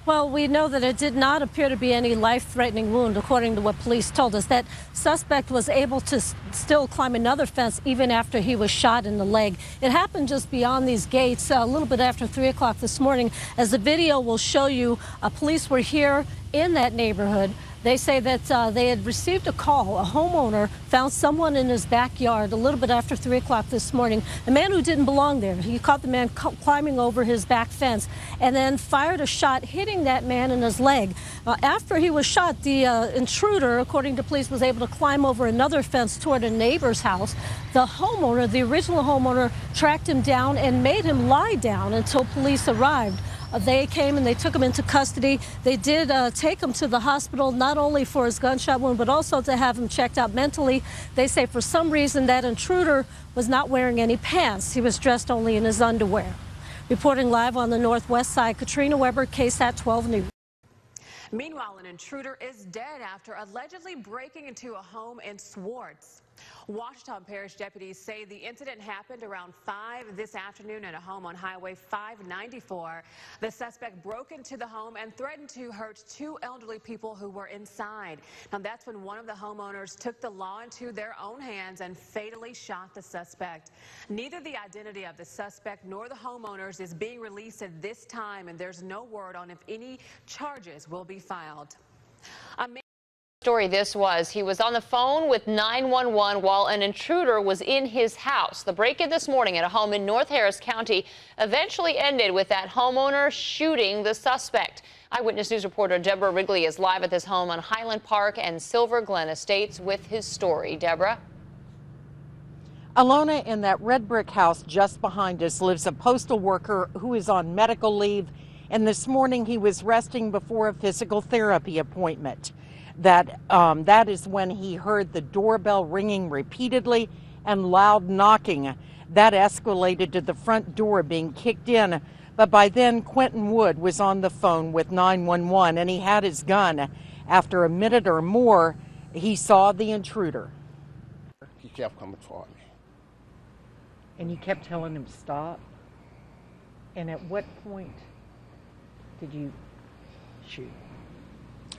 Well, we know that it did not appear to be any life-threatening wound, according to what police told us. That suspect was able to still climb another fence even after he was shot in the leg. It happened just beyond these gates a little bit after 3 o'clock this morning. As the video will show you, police were here in that neighborhood. They say that they had received a call. A homeowner found someone in his backyard a little bit after 3 o'clock this morning. A man who didn't belong there. He caught the man climbing over his back fence and then fired a shot, hitting that man in his leg. After he was shot, the intruder, according to police, was able to climb over another fence toward a neighbor's house. The homeowner, the original homeowner, tracked him down and made him lie down until police arrived. They came and they took him into custody. They did take him to the hospital, not only for his gunshot wound, but also to have him checked out mentally. They say for some reason that intruder was not wearing any pants. He was dressed only in his underwear. Reporting live on the northwest side, Katrina Weber, KSAT 12 News. Meanwhile, an intruder is dead after allegedly breaking into a home in Swartz. Washington Parish deputies say the incident happened around 5 this afternoon at a home on Highway 594. The suspect broke into the home and threatened to hurt 2 elderly people who were inside. Now, that's when one of the homeowners took the law into their own hands and fatally shot the suspect. Neither the identity of the suspect nor the homeowners is being released at this time, and there's no word on if any charges will be filed. Story this was. He was on the phone with 911 while an intruder was in his house. The break-in this morning at a home in North Harris County eventually ended with that homeowner shooting the suspect. Eyewitness News reporter Deborah Wrigley is live at this home on Highland Park and Silver Glen Estates with his story. Deborah? Alona, in that red brick house just behind us lives a postal worker who is on medical leave, and this morning he was resting before a physical therapy appointment. That is when he heard the doorbell ringing repeatedly and loud knocking. That escalated to the front door being kicked in. But by then, Quentin Wood was on the phone with 911 and he had his gun. After a minute or more, he saw the intruder. He kept coming toward me. And you kept telling him stop? And at what point did you shoot?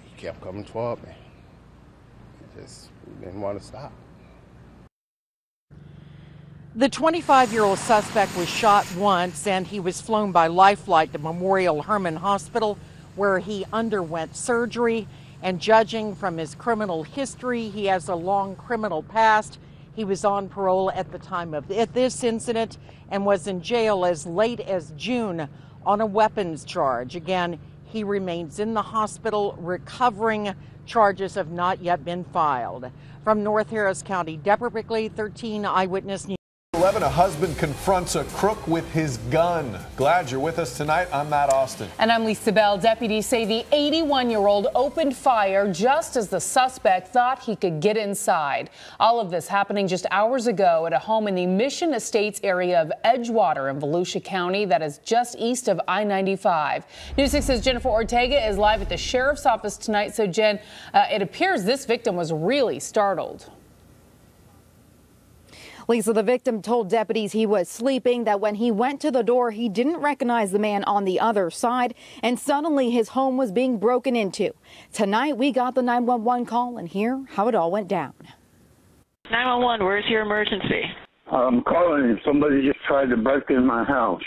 He kept coming toward me. He just didn't want to stop. The 25-year-old suspect was shot once and he was flown by Life Flight to Memorial Hermann Hospital, where he underwent surgery. And judging from his criminal history, he has a long criminal past. He was on parole at the time of this incident and was in jail as late as June on a weapons charge. Again, He remains in the hospital recovering. Charges have not yet been filed. From North Harris County, Deborah Bickley, 13 Eyewitness News. 11, a husband confronts a crook with his gun. Glad you're with us tonight. I'm Matt Austin. And I'm Lisa Bell. Deputies say the 81-year-old opened fire just as the suspect thought he could get inside. All of this happening just hours ago at a home in the Mission Estates area of Edgewater in Volusia County that is just east of I-95. News 6's Jennifer Ortega is live at the sheriff's office tonight. So, Jen, it appears this victim was really startled. Lisa, the victim told deputies he was sleeping, that when he went to the door, he didn't recognize the man on the other side, and suddenly his home was being broken into. Tonight, we got the 911 call and hear how it all went down. 911, where's your emergency? I'm calling. Somebody just tried to break in my house.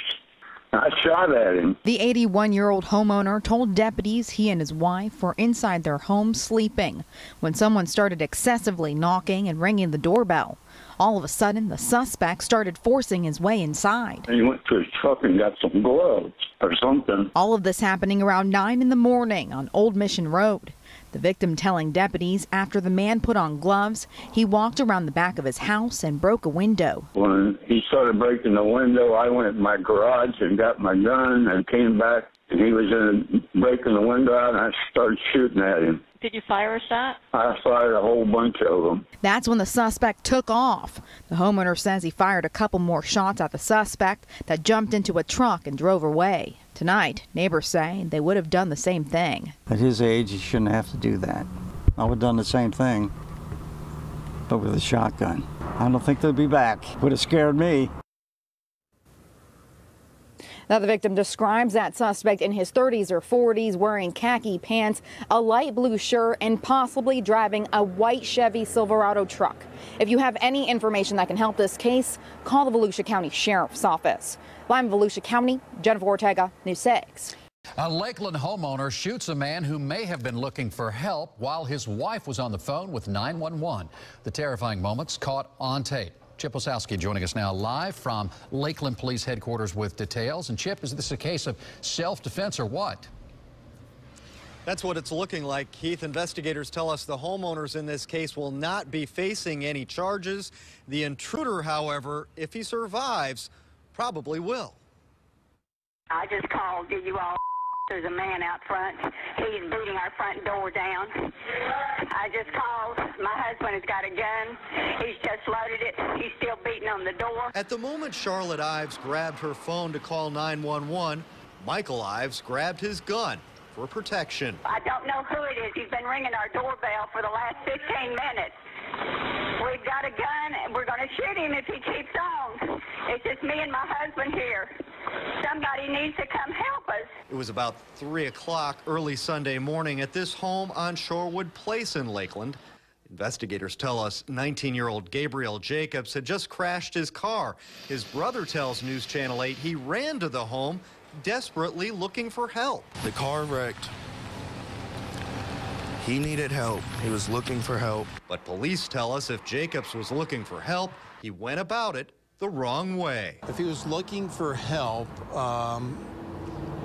I shot at him. The 81-year-old homeowner told deputies he and his wife were inside their home sleeping when someone started excessively knocking and ringing the doorbell. All of a sudden, the suspect started forcing his way inside. He went to his truck and got some gloves or something. All of this happening around 9 in the morning on Old Mission Road. The victim telling deputies after the man put on gloves, he walked around the back of his house and broke a window. When he started breaking the window, I went in my garage and got my gun and came back, and he was breaking the window out, and I started shooting at him. Did you fire a shot? I fired a whole bunch of them. That's when the suspect took off. The homeowner says he fired a couple more shots at the suspect that jumped into a truck and drove away. Tonight, neighbors say they would have done the same thing. At his age, he shouldn't have to do that. I would have done the same thing, but with a shotgun. I don't think they'll be back. Would have scared me. Now, the victim describes that suspect in his 30s or 40s, wearing khaki pants, a light blue shirt, and possibly driving a white Chevy Silverado truck. If you have any information that can help this case, call the Volusia County Sheriff's Office. Live in Volusia County, Jennifer Ortega, News 6. A Lakeland homeowner shoots a man who may have been looking for help while his wife was on the phone with 911. The terrifying moments caught on tape. Chip Osowski joining us now live from Lakeland Police Headquarters with details. And Chip, is this a case of self-defense or what? That's what it's looking like, Keith. Investigators tell us the homeowners in this case will not be facing any charges. The intruder, however, if he survives, probably will. I just called, did you all? There's a man out front. He's beating our front door down. I just called. My husband has got a gun. He's just loaded it. He's still beating on the door. At the moment Charlotte Ives grabbed her phone to call 911, Michael Ives grabbed his gun for protection. I don't know who it is. He's been ringing our doorbell for the last 15 minutes. We've got a gun, and we're going to shoot him if he keeps on. It's just me and my husband here. Somebody needs to come help us. It was about 3 o'clock early Sunday morning at this home on Shorewood Place in Lakeland. Investigators tell us 19-year-old Gabriel Jacobs had just crashed his car. His brother tells News Channel 8 he ran to the home desperately looking for help. The car wrecked. He needed help. He was looking for help. But police tell us if Jacobs was looking for help, he went about it the wrong way. If he was looking for help,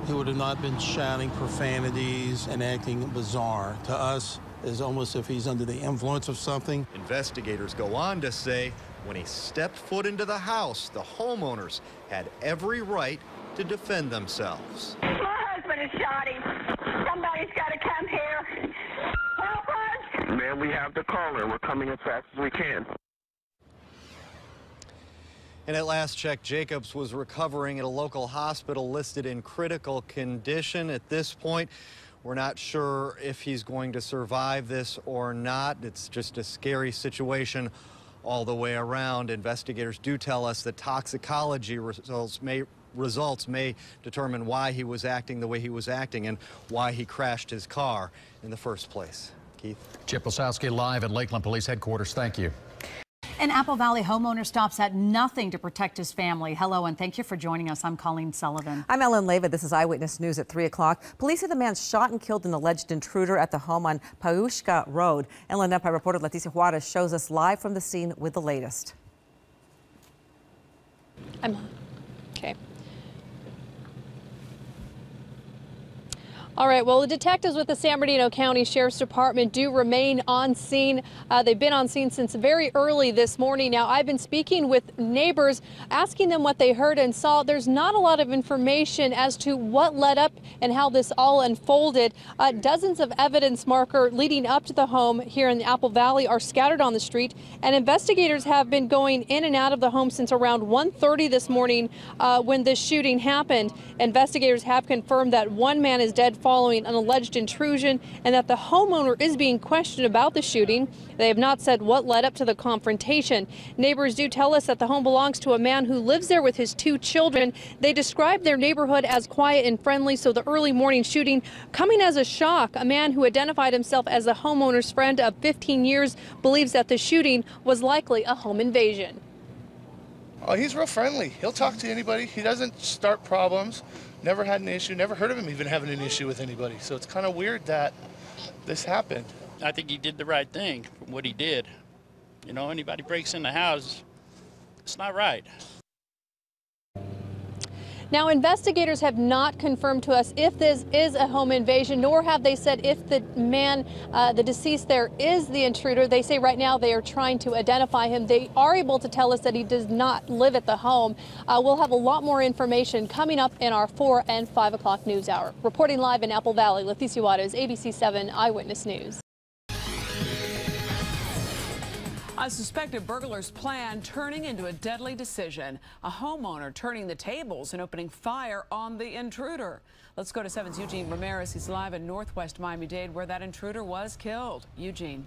he would have not been shouting profanities and acting bizarre. To us, it's almost if he's under the influence of something. Investigators go on to say when he stepped foot into the house, the homeowners had every right to defend themselves. My husband has shot him. Somebody's got to come here. Help us. Man, we have the caller. We're coming as fast as we can. And at last check, Jacobs was recovering at a local hospital listed in critical condition. At this point, we're not sure if he's going to survive this or not. It's just a scary situation all the way around. Investigators do tell us that toxicology results may determine why he was acting the way he was acting and why he crashed his car in the first place. Keith? Chip Osowski live at Lakeland Police Headquarters. Thank you. An Apple Valley homeowner stops at nothing to protect his family. Hello, and thank you for joining us. I'm Colleen Sullivan. I'm Ellen Leva. This is Eyewitness News at 3 o'clock. Police say the man shot and killed an alleged intruder at the home on Paushka Road. LNFI reporter Leticia Juarez shows us live from the scene with the latest. Okay. All right, well, the detectives with the San Bernardino County Sheriff's Department do remain on scene. They've been on scene since very early this morning. Now, I've been speaking with neighbors, asking them what they heard and saw. There's not a lot of information as to what led up and how this all unfolded. Dozens of evidence marker leading up to the home here in the Apple Valley are scattered on the street, and investigators have been going in and out of the home since around 1:30 this morning when this shooting happened. Investigators have confirmed that one man is dead following an alleged intrusion and that the homeowner is being questioned about the shooting. They have not said what led up to the confrontation. Neighbors do tell us that the home belongs to a man who lives there with his 2 children. They describe their neighborhood as quiet and friendly, so the early morning shooting coming as a shock. A man who identified himself as the homeowner's friend of 15 years believes that the shooting was likely a home invasion. Oh, he's real friendly. He'll talk to anybody. He doesn't start problems. Never had an issue. Never heard of him even having an issue with anybody. So it's kind of weird that this happened. I think he did the right thing from what he did. You know, anybody breaks in the house, it's not right. Now, investigators have not confirmed to us if this is a home invasion, nor have they said if the man, the deceased there, is the intruder. They say right now they are trying to identify him. They are able to tell us that he does not live at the home. We'll have a lot more information coming up in our 4 and 5 o'clock news hour. Reporting live in Apple Valley, Leticia Juarez, ABC 7 Eyewitness News. A suspected burglar's plan turning into a deadly decision. A homeowner turning the tables and opening fire on the intruder. Let's go to 7's Eugene Ramirez. He's live in northwest Miami-Dade where that intruder was killed. Eugene.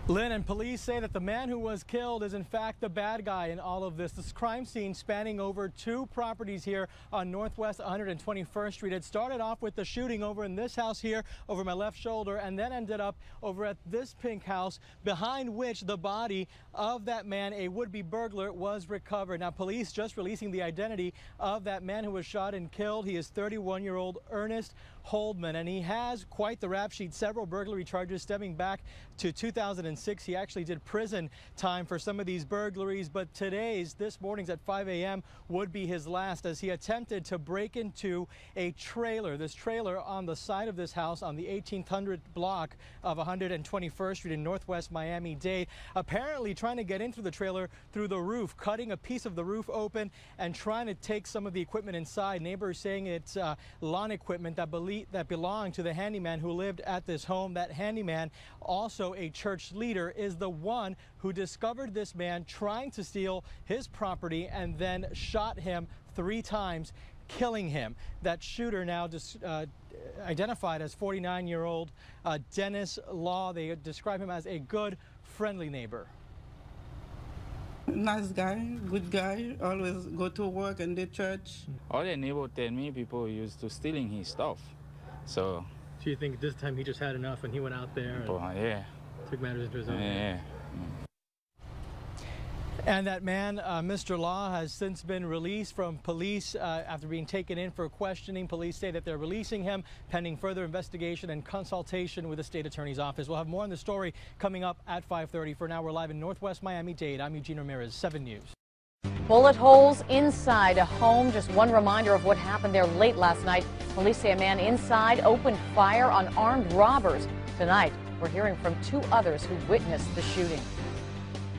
Lynn, and police say that the man who was killed is in fact the bad guy in all of this. This crime scene spanning over 2 properties here on Northwest 121st Street. It started off with the shooting over in this house here over my left shoulder and then ended up over at this pink house behind which the body of that man, a would-be burglar, was recovered. Now, police just releasing the identity of that man who was shot and killed. He is 31-year-old Ernest Holdman, and he has quite the rap sheet. Several burglary charges stemming back to 2006. He actually did prison time for some of these burglaries, but this morning's at 5 a.m. would be his last as he attempted to break into a trailer. This trailer on the side of this house on the 1800 block of 121st Street in northwest Miami-Dade, apparently trying to get into the trailer through the roof, cutting a piece of the roof open and trying to take some of the equipment inside. Neighbors saying it's lawn equipment that belonged to the handyman who lived at this home. That handyman, also a church leader, is the one who discovered this man trying to steal his property and then shot him 3 times, killing him. That shooter now identified as 49-year-old Dennis Law. They describe him as a good, friendly neighbor. Nice guy, good guy, always go to work and the church. All the neighbor tell me people used to stealing his stuff. So you think this time he just had enough and he went out there and took matters into his own hands? And that man, Mr. Law, has since been released from police after being taken in for questioning. Police say that they're releasing him pending further investigation and consultation with the state attorney's office. We'll have more on the story coming up at 5:30. For now, we're live in northwest Miami-Dade. I'm Eugene Ramirez, 7 News. Bullet holes inside a home. Just one reminder of what happened there late last night. Police say a man inside opened fire on armed robbers. Tonight, we're hearing from 2 others who witnessed the shooting.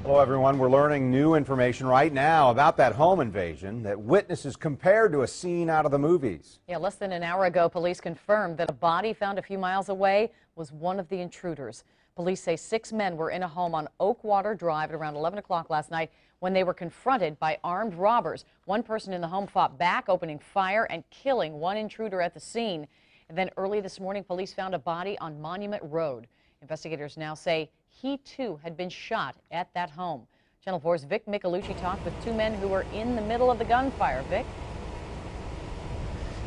Hello, everyone. We're learning new information right now about that home invasion that witnesses compared to a scene out of the movies. Yeah, less than an hour ago, police confirmed that a body found a few miles away was one of the intruders. Police say 6 men were in a home on Oakwater Drive at around 11 o'clock last night when they were confronted by armed robbers. One person in the home fought back, opening fire and killing one intruder at the scene. And then early this morning, police found a body on Monument Road. Investigators now say he too had been shot at that home. Channel 4's Vic Michelucci talked with 2 men who were in the middle of the gunfire. Vic?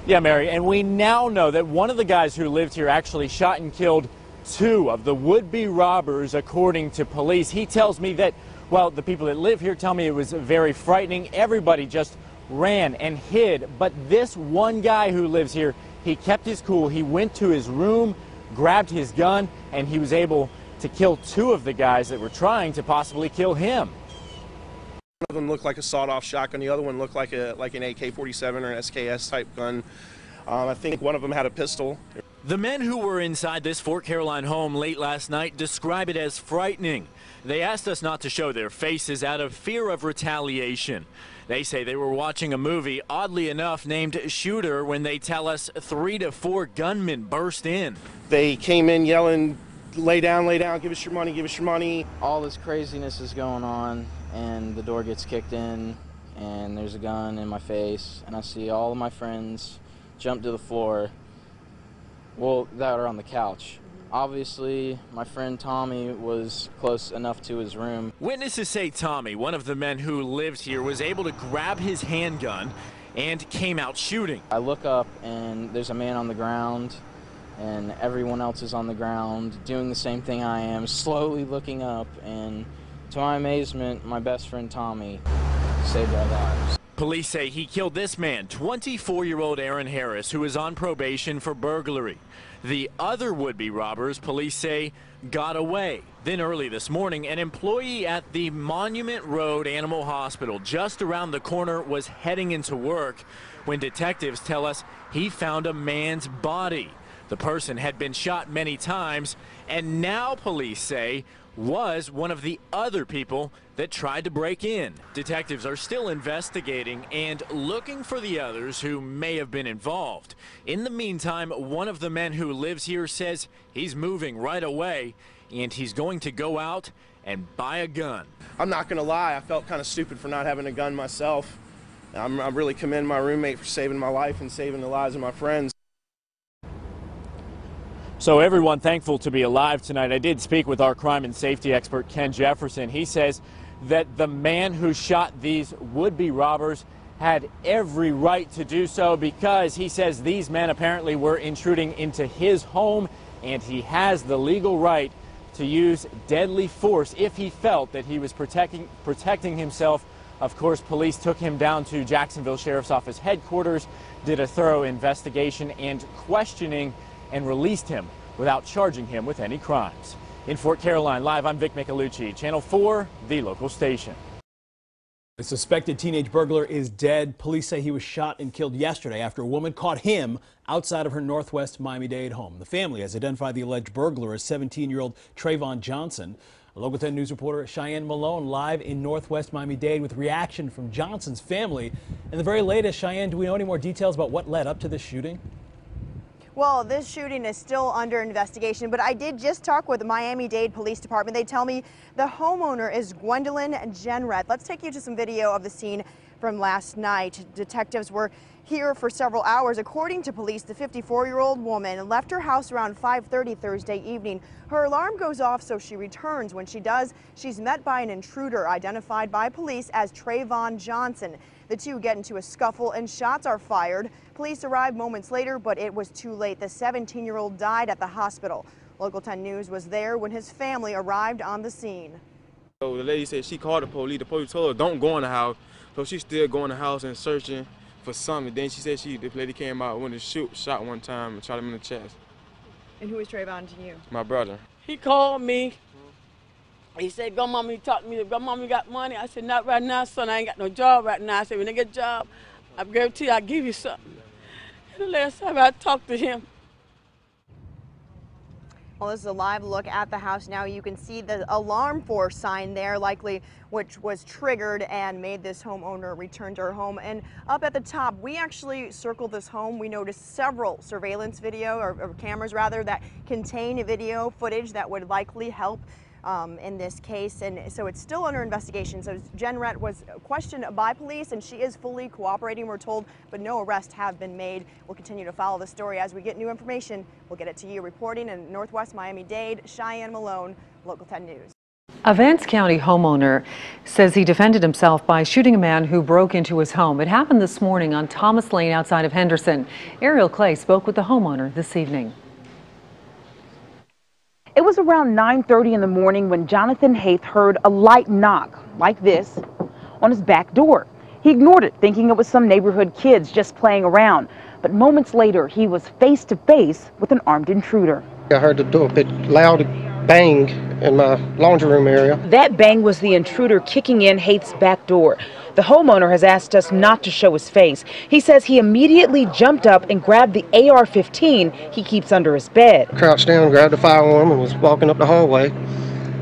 Yeah, Mary, and we now know that one of the guys who lived here actually shot and killed 2 of the would-be robbers, according to police. He tells me that, well, the people that live here tell me it was very frightening. Everybody just ran and hid. But this one guy who lives here, he kept his cool. He went to his room, grabbed his gun, and he was able to kill 2 of the guys that were trying to possibly kill him. One of them looked like a sawed-off shotgun. The other one looked like an AK-47 or an SKS type gun. I think one of them had a pistol. The men who were inside this Fort Caroline home late last night describe it as frightening. They asked us not to show their faces out of fear of retaliation. They say they were watching a movie, oddly enough, named Shooter, when they tell us 3 to 4 gunmen burst in. They came in yelling, lay down, give us your money, give us your money. All this craziness is going on, and the door gets kicked in, and there's a gun in my face, and I see all of my friends jump to the floor, well, that are on the couch. Obviously, my friend Tommy was close enough to his room. Witnesses say Tommy, one of the men who lived here, was able to grab his handgun and came out shooting. I look up and there's a man on the ground and everyone else is on the ground doing the same thing I am, slowly looking up, and to my amazement, my best friend Tommy saved our lives. Police say he killed this man, 24-year-old Aaron Harris, who is on probation for burglary. The other would-be robbers, police say, got away. Then early this morning, an employee at the Monument Road Animal Hospital just around the corner was heading into work when detectives tell us he found a man's body. The person had been shot many times, and now police say was one of the other people that tried to break in. Detectives are still investigating and looking for the others who may have been involved. In the meantime, one of the men who lives here says he's moving right away and he's going to go out and buy a gun. I'm not gonna lie, I felt kind of stupid for not having a gun myself. I really commend my roommate for saving my life and saving the lives of my friends. So everyone thankful to be alive tonight. I did speak with our crime and safety expert, Ken Jefferson. He says that the man who shot these would-be robbers had every right to do so because he says these men apparently were intruding into his home, and he has the legal right to use deadly force if he felt that he was protecting himself. Of course, police took him down to Jacksonville Sheriff's Office headquarters, did a thorough investigation and questioning, and released him without charging him with any crimes. In Fort Caroline, live, I'm Vic Michelucci, Channel 4, the local station. The suspected teenage burglar is dead. Police say he was shot and killed yesterday after a woman caught him outside of her Northwest Miami-Dade home. The family has identified the alleged burglar as 17-year-old Trayvon Johnson. Local 10 News reporter Cheyenne Malone live in Northwest Miami-Dade with reaction from Johnson's family. And the very latest, Cheyenne, do we know any more details about what led up to this shooting? Well, this shooting is still under investigation, but I did just talk with the Miami-Dade Police Department. They tell me the homeowner is Gwendolyn Jenrette. Let's take you to some video of the scene from last night. Detectives were here for several hours. According to police, the 54-year-old woman left her house around 5:30 Thursday evening. Her alarm goes off, so she returns. When she does, she's met by an intruder identified by police as Trayvon Johnson. The two get into a scuffle and shots are fired. Police arrived moments later, but it was too late. The 17-year-old died at the hospital. Local 10 News was there when his family arrived on the scene. So the lady said she called the police. The police told her don't go in the house. So she's still going in the house and searching for something. Then she said the lady came out, went to shot one time and shot him in the chest. And who is Trayvon to you? My brother. He called me. He said, go mommy, talk to me. Go mommy, got money? I said, not right now, son. I ain't got no job right now. I said, when I get a job, I guarantee you I'll give you something. And the last time I talked to him. Well, this is a live look at the house now. You can see the alarm force sign there, likely which was triggered and made this homeowner return to her home. And up at the top, we actually circled this home. We noticed several surveillance video, or cameras rather, that contain video footage that would likely help in this case, and so it's still under investigation. So Jenrette was questioned by police and she is fully cooperating, we're told, but no arrests have been made. We'll continue to follow the story as we get new information. We'll get it to you. Reporting in Northwest Miami-Dade, Cheyenne Malone, Local 10 News. A Vance County homeowner says he defended himself by shooting a man who broke into his home. It happened this morning on Thomas Lane outside of Henderson. Ariel Clay spoke with the homeowner this evening. It was around 9:30 in the morning when Jonathan Haith heard a light knock, like this, on his back door. He ignored it, thinking it was some neighborhood kids just playing around. But moments later, he was face to face with an armed intruder. I heard the door a bit loud bang, in my laundry room area. That bang was the intruder kicking in Haith's back door. The homeowner has asked us not to show his face. He says he immediately jumped up and grabbed the AR-15 he keeps under his bed. Crouched down, grabbed the firearm, and was walking up the hallway.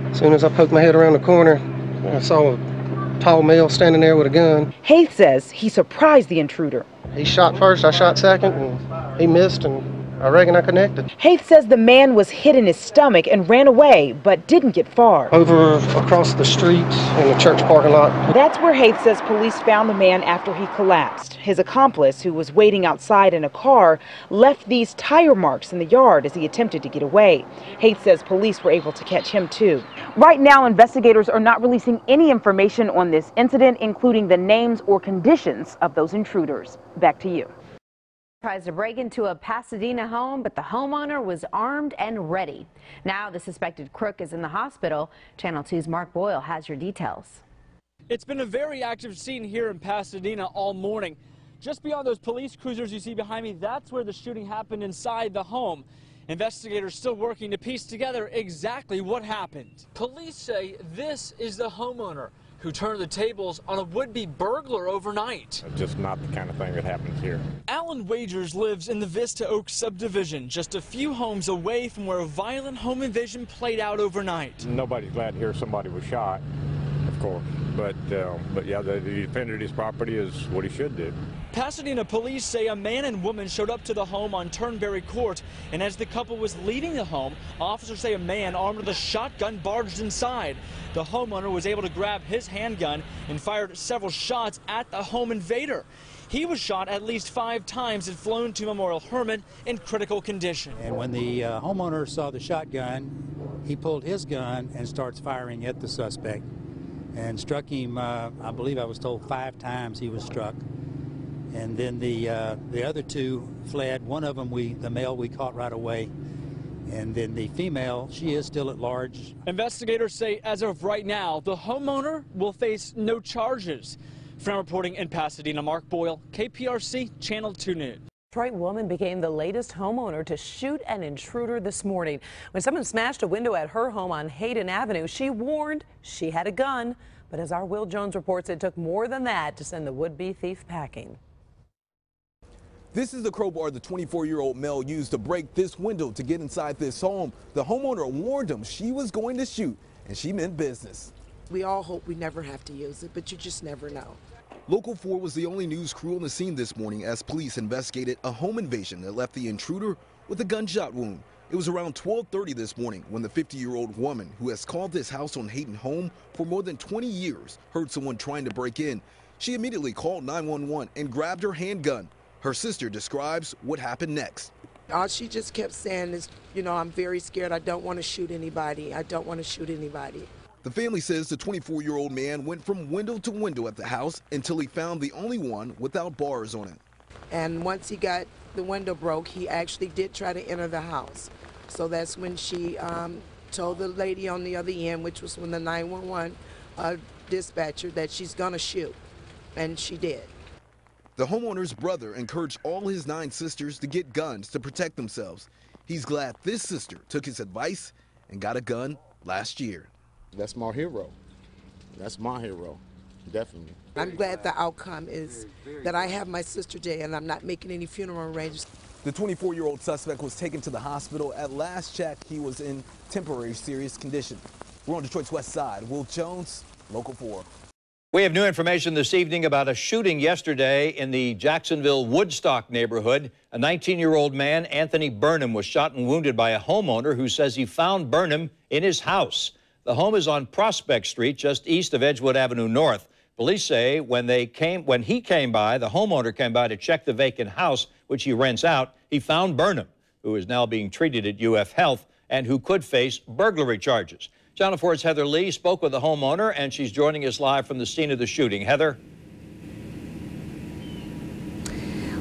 As soon as I poked my head around the corner, I saw a tall male standing there with a gun. Haith says he surprised the intruder. He shot first, I shot second, and he missed, and I reckon I connected. Haith says the man was hit in his stomach and ran away, but didn't get far. Over across the street in the church parking lot. That's where Haith says police found the man after he collapsed. His accomplice, who was waiting outside in a car, left these tire marks in the yard as he attempted to get away. Haith says police were able to catch him too. Right now, investigators are not releasing any information on this incident, including the names or conditions of those intruders. Back to you. Tries to break into a Pasadena home, but the homeowner was armed and ready. Now the suspected crook is in the hospital. Channel 2's Mark Boyle has your details. It's been a very active scene here in Pasadena all morning. Just beyond those police cruisers you see behind me, that's where the shooting happened inside the home. Investigators still working to piece together exactly what happened. Police say this is the homeowner who turned the tables on a would-be burglar overnight. Just not the kind of thing that happens here. Alan Wagers lives in the Vista Oaks subdivision, just a few homes away from where a violent home invasion played out overnight. Nobody's glad to hear somebody was shot, of course. But yeah, the defended his property is what he should do. Pasadena police say a man and woman showed up to the home on Turnberry Court, and as the couple was leaving the home, officers say a man armed with a shotgun barged inside. The homeowner was able to grab his handgun and fired several shots at the home invader. He was shot at least 5 times and flown to Memorial Hermann in critical condition. And when the homeowner saw the shotgun, he pulled his gun and starts firing at the suspect and struck him, I believe I was told 5 times he was struck. And then the other 2 fled. One of them, the male, we caught right away. And then the female, she is still at large. Investigators say as of right now, the homeowner will face no charges. From reporting in Pasadena, Mark Boyle, KPRC Channel 2 News. Detroit woman became the latest homeowner to shoot an intruder this morning. When someone smashed a window at her home on Hayden Avenue, she warned she had a gun. But as our Will Jones reports, it took more than that to send the would-be thief packing. This is the crowbar the 24-year-old male used to break this window to get inside this home. The homeowner warned him she was going to shoot, and she meant business. We all hope we never have to use it, but you just never know. Local 4 was the only news crew on the scene this morning as police investigated a home invasion that left the intruder with a gunshot wound. It was around 12:30 this morning when the 50-year-old woman, who has called this house on Hayden home for more than 20 years, heard someone trying to break in. She immediately called 911 and grabbed her handgun. Her sister describes what happened next. All she just kept saying is, you know, I'm very scared. I don't want to shoot anybody. I don't want to shoot anybody. The family says the 24-year-old man went from window to window at the house until he found the only one without bars on it. And once he got the window broke, he actually did try to enter the house. So that's when she told the lady on the other end, which was when the 911 dispatcher, that she's going to shoot. And she did. The homeowner's brother encouraged all his 9 sisters to get guns to protect themselves. He's glad this sister took his advice and got a gun last year. That's my hero. That's my hero, definitely. I'm glad the outcome is that I have my sister Jay and I'm not making any funeral arrangements. The 24-year-old suspect was taken to the hospital. At last check, he was in temporary serious condition. We're on Detroit's west side. Will Jones, Local 4. We have new information this evening about a shooting yesterday in the Jacksonville Woodstock neighborhood. A 19-year-old man, Anthony Burnham, was shot and wounded by a homeowner who says he found Burnham in his house. The home is on Prospect Street, just east of Edgewood Avenue North. Police say when he came by, the homeowner came by to check the vacant house, which he rents out, he found Burnham, who is now being treated at UF Health and who could face burglary charges. Channel 4's Heather Lee spoke with the homeowner, and she's joining us live from the scene of the shooting. Heather?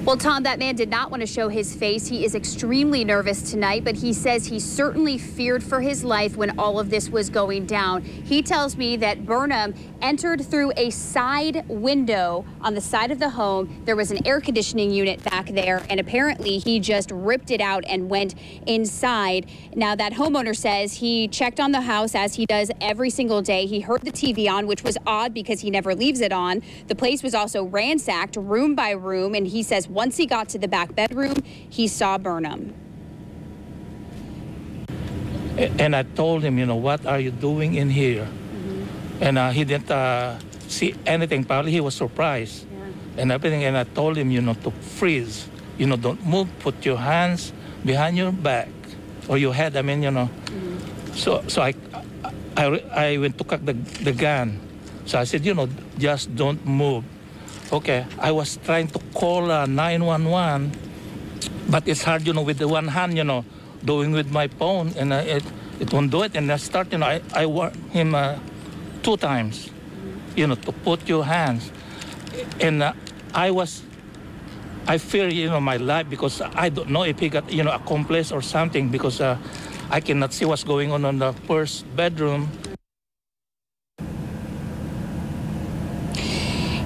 Well, Tom, that man did not want to show his face. He is extremely nervous tonight, but he says he certainly feared for his life when all of this was going down. He tells me that Burnham entered through a side window on the side of the home. There was an air conditioning unit back there, and apparently he just ripped it out and went inside. Now, that homeowner says he checked on the house as he does every single day. He heard the TV on, which was odd because he never leaves it on. The place was also ransacked room by room, and he says once he got to the back bedroom, he saw Burnham. And I told him, you know, what are you doing in here? And he didn't see anything. Probably he was surprised and everything. And I told him, you know, to freeze. You know, don't move. Put your hands behind your back or your head. I mean, you know. So I went to cock the gun. So I said, you know, just don't move. Okay. I was trying to call 911, but it's hard, you know, with the one hand, you know, doing with my phone, and it won't do it. And I start, you know, I warned him 2 times, you know, to put your hands. And I fear, you know, my life because I don't know if he got, you know, accomplice or something because I cannot see what's going on the first bedroom.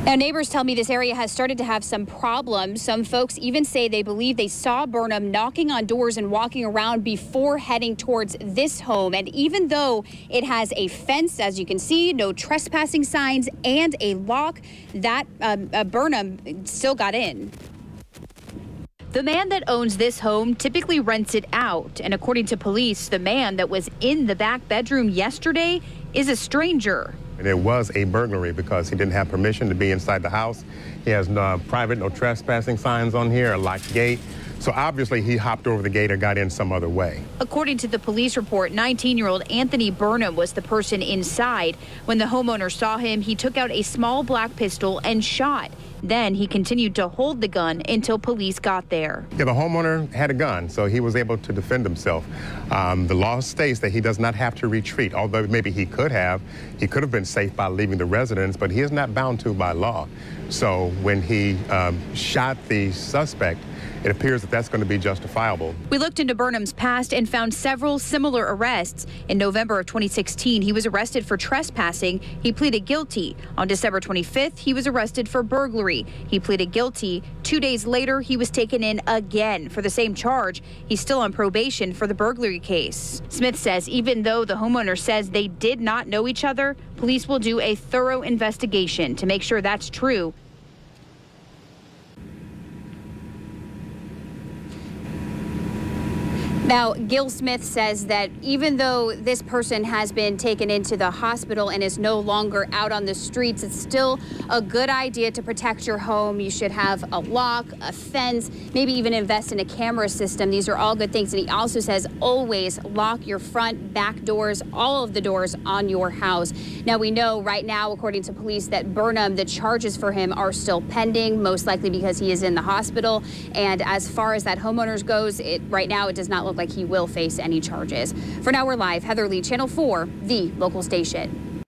Now, neighbors tell me this area has started to have some problems. Some folks even say they believe they saw Burnham knocking on doors and walking around before heading towards this home. And even though it has a fence, as you can see, no trespassing signs and a lock, that Burnham still got in. The man that owns this home typically rents it out. And according to police, the man that was in the back bedroom yesterday is a stranger. It was a burglary because he didn't have permission to be inside the house. He has no private, no trespassing signs on here, a locked gate. So obviously he hopped over the gate or got in some other way. According to the police report, 19-year-old Anthony Burnham was the person inside. When the homeowner saw him, he took out a small black pistol and shot. Then he continued to hold the gun until police got there. Yeah, the homeowner had a gun, so he was able to defend himself. The law states that he does not have to retreat, although maybe he could have. He could have been safe by leaving the residence, but he is not bound to by law. So when he shot the suspect, it appears that that's going to be justifiable. We looked into Burnham's past and found several similar arrests. In November of 2016, he was arrested for trespassing. He pleaded guilty. On December 25th, he was arrested for burglary. He pleaded guilty. 2 days later, he was taken in again for the same charge. He's still on probation for the burglary case. Smith says even though the homeowner says they did not know each other, police will do a thorough investigation to make sure that's true. Now, Gil Smith says that even though this person has been taken into the hospital and is no longer out on the streets, it's still a good idea to protect your home. You should have a lock, a fence, maybe even invest in a camera system. These are all good things. And he also says always lock your front, back doors, all of the doors on your house. Now, we know right now, according to police, that Burnham, the charges for him are still pending, most likely because he is in the hospital. And as far as that homeowners goes, right now it does not look like he will face any charges. For now, we're live. Heather Lee, Channel 4, the local station.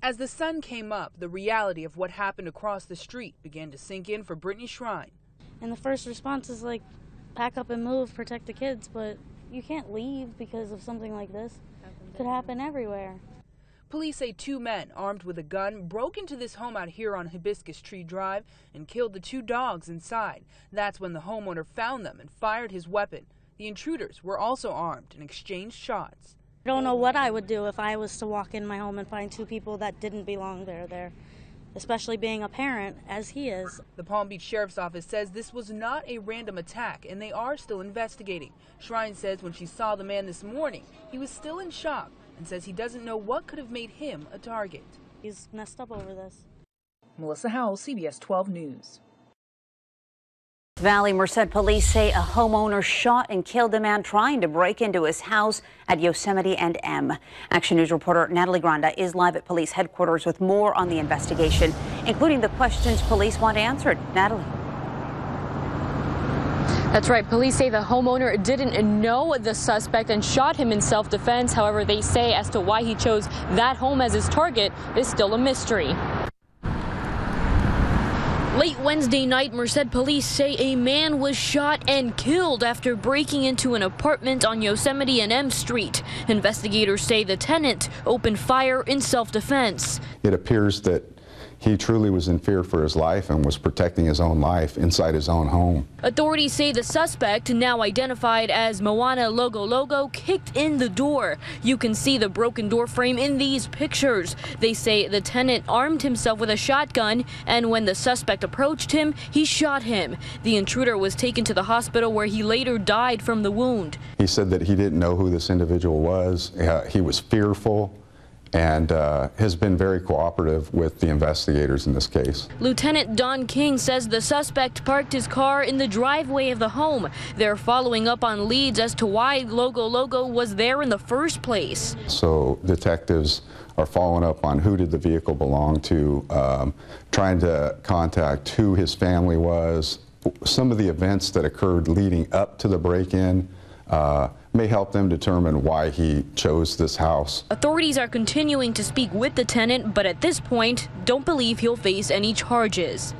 As the sun came up, the reality of what happened across the street began to sink in for Brittany Shrine. And the first response is like, pack up and move, protect the kids, but you can't leave because of something like this. It could happen everywhere. Police say 2 men armed with a gun broke into this home out here on Hibiscus Tree Drive and killed the 2 dogs inside. That's when the homeowner found them and fired his weapon. The intruders were also armed and exchanged shots. I don't know what I would do if I was to walk in my home and find 2 people that didn't belong there, especially being a parent, as he is. The Palm Beach Sheriff's Office says this was not a random attack, and they are still investigating. Shrine says when she saw the man this morning, he was still in shock and says he doesn't know what could have made him a target. He's messed up over this. Melissa Howell, CBS 12 News. Valley Merced police say a homeowner shot and killed a man trying to break into his house at Yosemite and M. Action News reporter Natalie Granda is live at police headquarters with more on the investigation, including the questions police want answered. Natalie. That's right. Police say the homeowner didn't know the suspect and shot him in self-defense. However, they say as to why he chose that home as his target is still a mystery. Late Wednesday night, Merced police say a man was shot and killed after breaking into an apartment on Yosemite and M Street. Investigators say the tenant opened fire in self-defense. It appears that he truly was in fear for his life and was protecting his own life inside his own home. Authorities say the suspect, now identified as Moana Logo, kicked in the door. You can see the broken door frame in these pictures. They say the tenant armed himself with a shotgun, and when the suspect approached him, he shot him. The intruder was taken to the hospital where he later died from the wound. He said that he didn't know who this individual was. He was fearful and has been very cooperative with the investigators in this case. Lieutenant Don King says the suspect parked his car in the driveway of the home. They're following up on leads as to why Logo was there in the first place. So detectives are following up on who did the vehicle belong to, trying to contact who his family was. Some of the events that occurred leading up to the break-in may help them determine why he chose this house. Authorities are continuing to speak with the tenant, but at this point, don't believe he'll face any charges.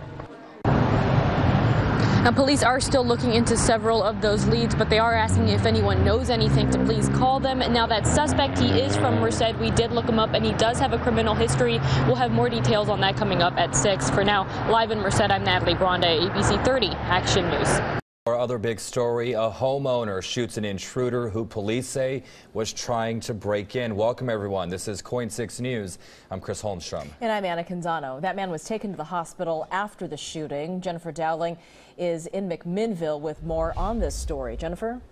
Now, police are still looking into several of those leads, but they are asking if anyone knows anything to please call them. Now, that suspect, he is from Merced. We did look him up, and he does have a criminal history. We'll have more details on that coming up at 6. For now, live in Merced, I'm Natalie Granda, ABC 30 Action News. Our other big story, a homeowner shoots an intruder who police say was trying to break in. Welcome, everyone. This is Coin 6 News. I'm Chris Holmstrom. And I'm Anna Canzano. That man was taken to the hospital after the shooting. Jennifer Dowling is in McMinnville with more on this story. Jennifer?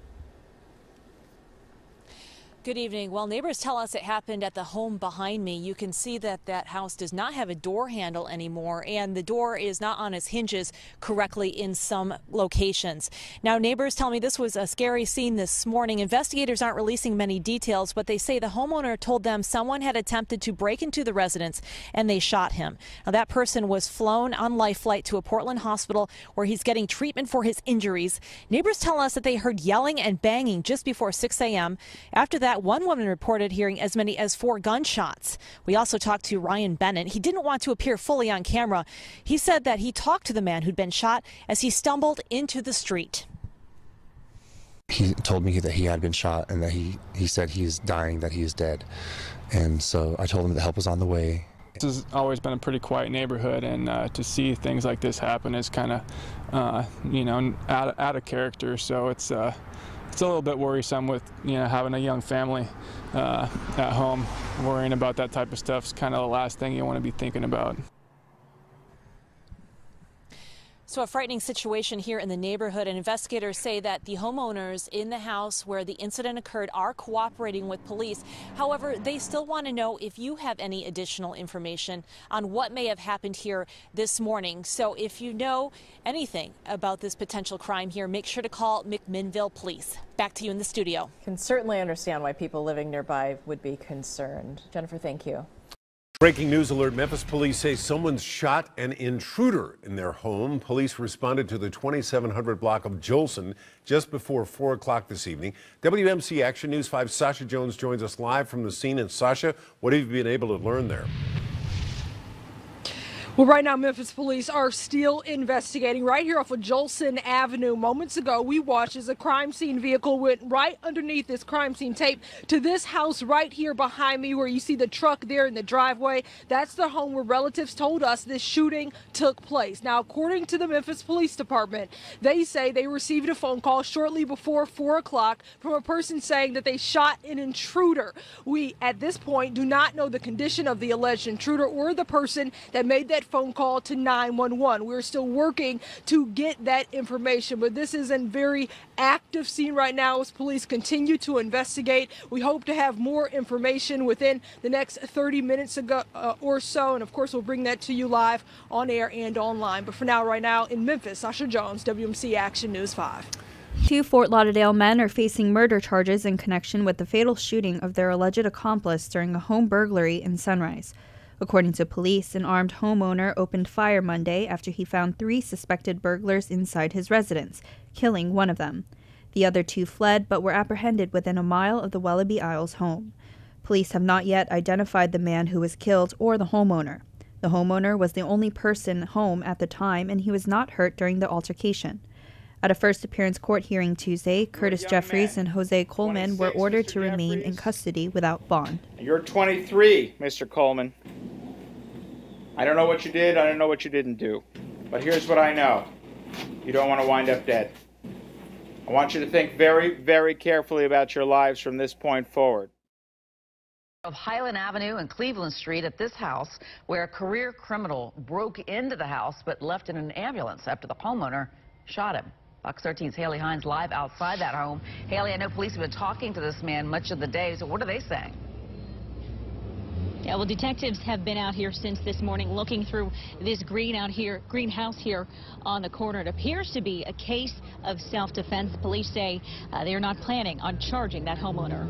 Good evening. Well, neighbors tell us it happened at the home behind me. You can see that that house does not have a door handle anymore, and the door is not on its hinges correctly in some locations. Now, neighbors tell me this was a scary scene this morning. Investigators aren't releasing many details, but they say the homeowner told them someone had attempted to break into the residence and they shot him. Now, that person was flown on life flight to a Portland hospital where he's getting treatment for his injuries. Neighbors tell us that they heard yelling and banging just before 6 a.m. After that, one woman reported hearing as many as 4 gunshots. We also talked to Ryan Bennett. He didn't want to appear fully on camera. He said that he talked to the man who'd been shot as he stumbled into the street. He told me that he had been shot and that he said he's dying, that he is dead. And so I told him that help was on the way. This has always been a pretty quiet neighborhood, and to see things like this happen is kind of, you know, out of character. So it's a little bit worrisome with, you know, having a young family at home. Worrying about that type of stuff is kind of the last thing you want to be thinking about. So a frightening situation here in the neighborhood, and investigators say that the homeowners in the house where the incident occurred are cooperating with police. However, they still want to know if you have any additional information on what may have happened here this morning. So if you know anything about this potential crime here, make sure to call McMinnville Police. Back to you in the studio. Can certainly understand why people living nearby would be concerned. Jennifer, thank you. Breaking news alert. Memphis police say someone's shot an intruder in their home. Police responded to the 2700 block of Jolson just before 4 o'clock this evening. WMC Action News 5 Sasha Jones joins us live from the scene. And Sasha, what have you been able to learn there? Well, right now, Memphis police are still investigating right here off of Jolson Avenue. Moments ago, we watched as a crime scene vehicle went right underneath this crime scene tape to this house right here behind me where you see the truck there in the driveway. That's the home where relatives told us this shooting took place. Now, according to the Memphis Police Department, they say they received a phone call shortly before 4 o'clock from a person saying that they shot an intruder. We, at this point, do not know the condition of the alleged intruder or the person that made that phone call to 911. We're still working to get that information, but this is a very active scene right now as police continue to investigate. We hope to have more information within the next 30 minutes or so, and of course we'll bring that to you live on air and online. But for now, right now in Memphis, Sasha Jones, WMC Action News 5. 2 Fort Lauderdale men are facing murder charges in connection with the fatal shooting of their alleged accomplice during a home burglary in Sunrise. According to police, an armed homeowner opened fire Monday after he found 3 suspected burglars inside his residence, killing one of them. The other 2 fled but were apprehended within a mile of the Wellaby Isles home. Police have not yet identified the man who was killed or the homeowner. The homeowner was the only person home at the time, and he was not hurt during the altercation. At a first appearance court hearing Tuesday, Curtis Jeffries and Jose Coleman were ordered to remain in custody without bond. You're 23, Mr. Coleman. I don't know what you did, I don't know what you didn't do. But here's what I know. You don't want to wind up dead. I want you to think very, very carefully about your lives from this point forward. Of Highland Avenue and Cleveland Street at this house, where a career criminal broke into the house but left in an ambulance after the homeowner shot him. Fox 13's Haley Hines live outside that home. Haley, I know police have been talking to this man much of the day, so what are they saying? Yeah, well, detectives have been out here since this morning looking through this greenhouse here on the corner. It appears to be a case of self-defense. Police say they are not planning on charging that homeowner.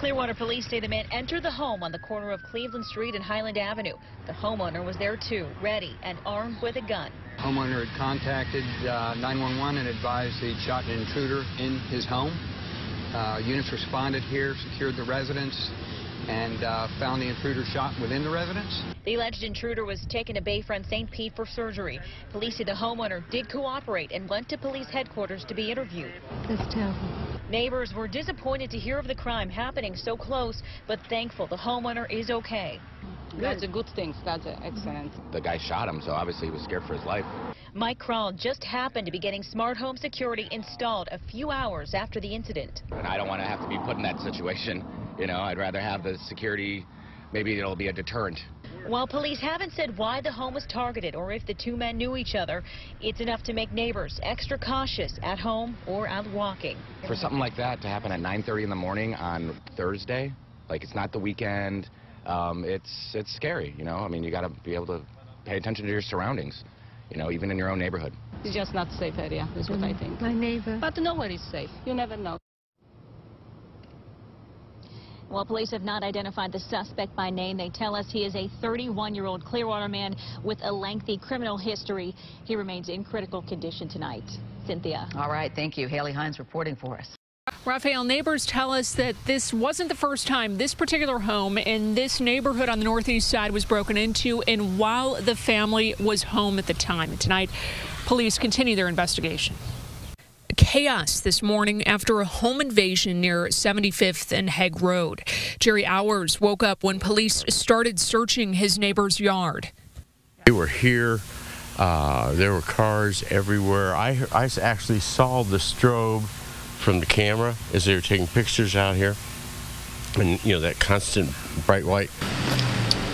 Clearwater police say the man entered the home on the corner of Cleveland Street and Highland Avenue. The homeowner was there too, ready and armed with a gun. Homeowner had contacted 911 and advised he'd shot an intruder in his home. Units responded here, secured the residence, and found the intruder shot within the residence. The alleged intruder was taken to Bayfront St. Pete for surgery. Police say the homeowner did cooperate and went to police headquarters to be interviewed. That's terrible. Neighbors were disappointed to hear of the crime happening so close, but thankful the homeowner is okay. That's a good thing. That's excellent. The guy shot him, so obviously he was scared for his life. Mike Kroll just happened to be getting smart home security installed a few hours after the incident. And I don't want to have to be put in that situation. You know, I'd rather have the security, maybe it'll be a deterrent. While police haven't said why the home was targeted or if the two men knew each other, it's enough to make neighbors extra cautious at home or out walking. For something like that to happen at 9:30 in the morning on Thursday, like it's not the weekend, it's scary, you know? I mean, you got to be able to pay attention to your surroundings, you know, even in your own neighborhood. It's just not a safe area, is what I think. My neighbor. But nowhere is safe. You never know. While police have not identified the suspect by name, they tell us he is a 31-year-old Clearwater man with a lengthy criminal history. He remains in critical condition tonight. Cynthia. All right, thank you. Haley Hines reporting for us. Raphael, neighbors tell us that this wasn't the first time this particular home in this neighborhood on the northeast side was broken into, and while the family was home at the time. And tonight, police continue their investigation. Chaos this morning after a home invasion near 75th and Hague Road. Jerry Hours woke up when police started searching his neighbor's yard. They were here. There were cars everywhere. I actually saw the strobe from the camera as they were taking pictures out here. And, you know, that constant bright light.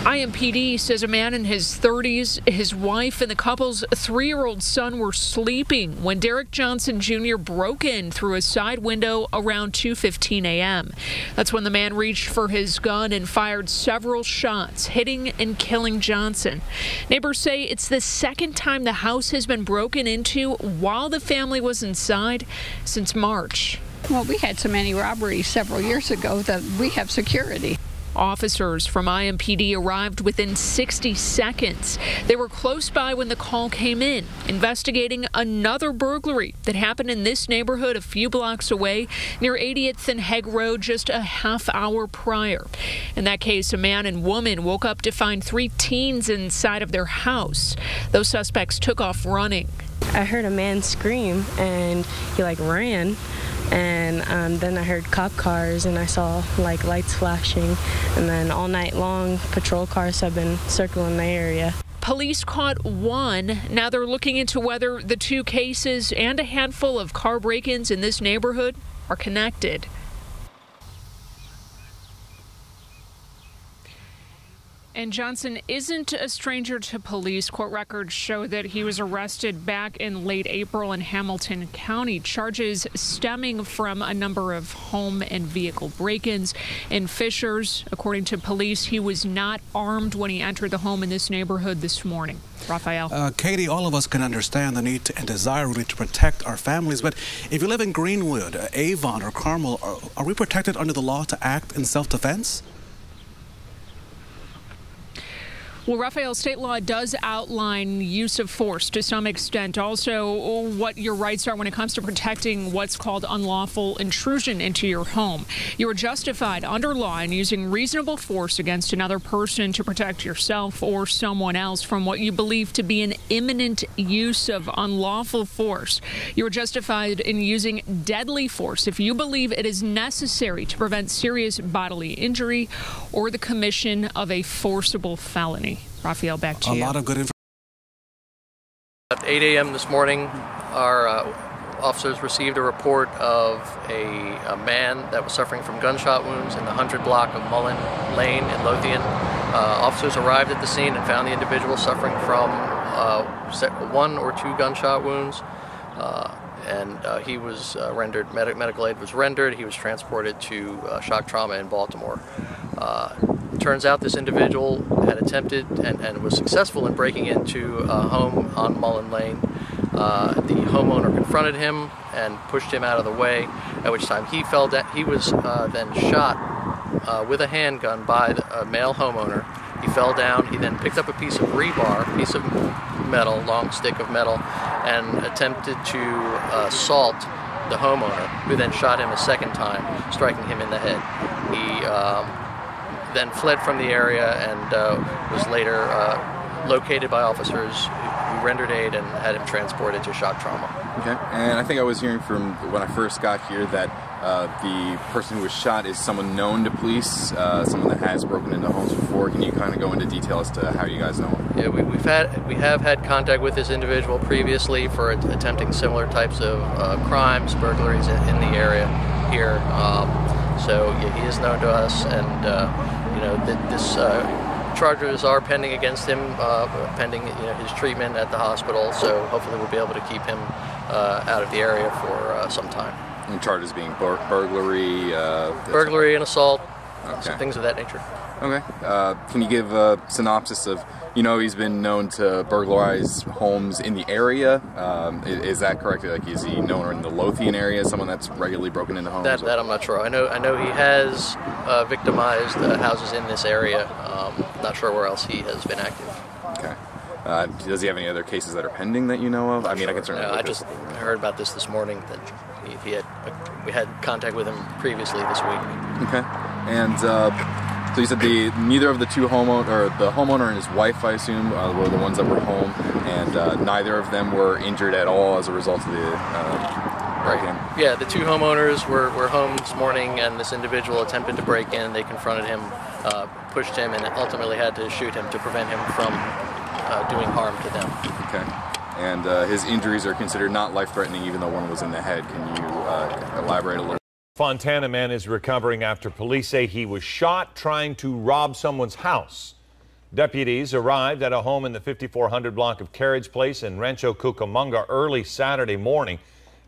IMPD says a man in his 30s, his wife, and the couple's 3-year-old son were sleeping when Derek Johnson Jr. broke in through a side window around 2:15 a.m. That's when the man reached for his gun and fired several shots, hitting and killing Johnson. Neighbors say it's the second time the house has been broken into while the family was inside since March. Well, we had so many robberies several years ago that we have security. Officers from IMPD arrived within 60 seconds. They were close by when the call came in, investigating another burglary that happened in this neighborhood a few blocks away near 80th and Hague Road just a half hour prior. In that case, a man and woman woke up to find 3 teens inside of their house. Those suspects took off running. I heard a man scream and he ran. And then I heard cop cars and I saw lights flashing, and then all night long patrol cars have been circling the area. Police caught one. Now they're looking into whether the 2 cases and a handful of car break-ins in this neighborhood are connected. And Johnson isn't a stranger to police. Court records show that he was arrested back in late April in Hamilton County. Charges stemming from a number of home and vehicle break-ins in Fishers. According to police, he was not armed when he entered the home in this neighborhood this morning. Raphael. Katie, all of us can understand the need and desire really to protect our families, but if you live in Greenwood, Avon, or Carmel, are we protected under the law to act in self-defense? Well, Raphael, state law does outline use of force to some extent. Also, what your rights are when it comes to protecting what's called unlawful intrusion into your home. You are justified under law in using reasonable force against another person to protect yourself or someone else from what you believe to be an imminent use of unlawful force. You are justified in using deadly force if you believe it is necessary to prevent serious bodily injury or the commission of a forcible felony. Raphael, back to you. A lot of good information. At 8 a.m. this morning, our officers received a report of a man that was suffering from gunshot wounds in the 100 block of Mullen Lane in Lothian. Officers arrived at the scene and found the individual suffering from 1 or 2 gunshot wounds. He was rendered, medical aid was rendered. He was transported to shock trauma in Baltimore. Turns out this individual had attempted and was successful in breaking into a home on Mullen Lane. The homeowner confronted him and pushed him out of the way, at which time he fell down. He was then shot with a handgun by a male homeowner. He fell down. He then picked up a piece of rebar, piece of metal, long stick of metal, and attempted to assault the homeowner, who then shot him a second time, striking him in the head. He then fled from the area and was later located by officers who rendered aid and had him transported to shock trauma. Okay, and I think I was hearing from when I first got here that the person who was shot is someone known to police, someone that has broken into homes before. Can you kind of go into detail as to how you guys know him? Yeah, we have had contact with this individual previously for attempting similar types of crimes, burglaries in the area here. So yeah, he is known to us, and this charges are pending against him, pending his treatment at the hospital. So hopefully we'll be able to keep him out of the area for some time. And charges being burglary, burglary and assault, okay. Things of that nature. Okay. Can you give a synopsis of? He's been known to burglarize homes in the area. Is that correct? Like, is he known in the Lothian area? Someone that's regularly broken into homes? That I'm not sure. I know he has victimized houses in this area. Not sure where else he has been active. Okay. Does he have any other cases that are pending that you know of? I mean, I can certainly. I just heard about this morning that we had contact with him previously this week. Okay. And so you said neither of the two the homeowner and his wife, I assume, were the ones that were home, and neither of them were injured at all as a result of the break-in. Yeah, the two homeowners were home this morning, and this individual attempted to break in. They confronted him, pushed him, and ultimately had to shoot him to prevent him from doing harm to them. Okay. And his injuries are considered not life-threatening, even though one was in the head. Can you elaborate a little? Fontana man is recovering after police say he was shot trying to rob someone's house. Deputies arrived at a home in the 5400 block of Carriage Place in Rancho Cucamonga early Saturday morning.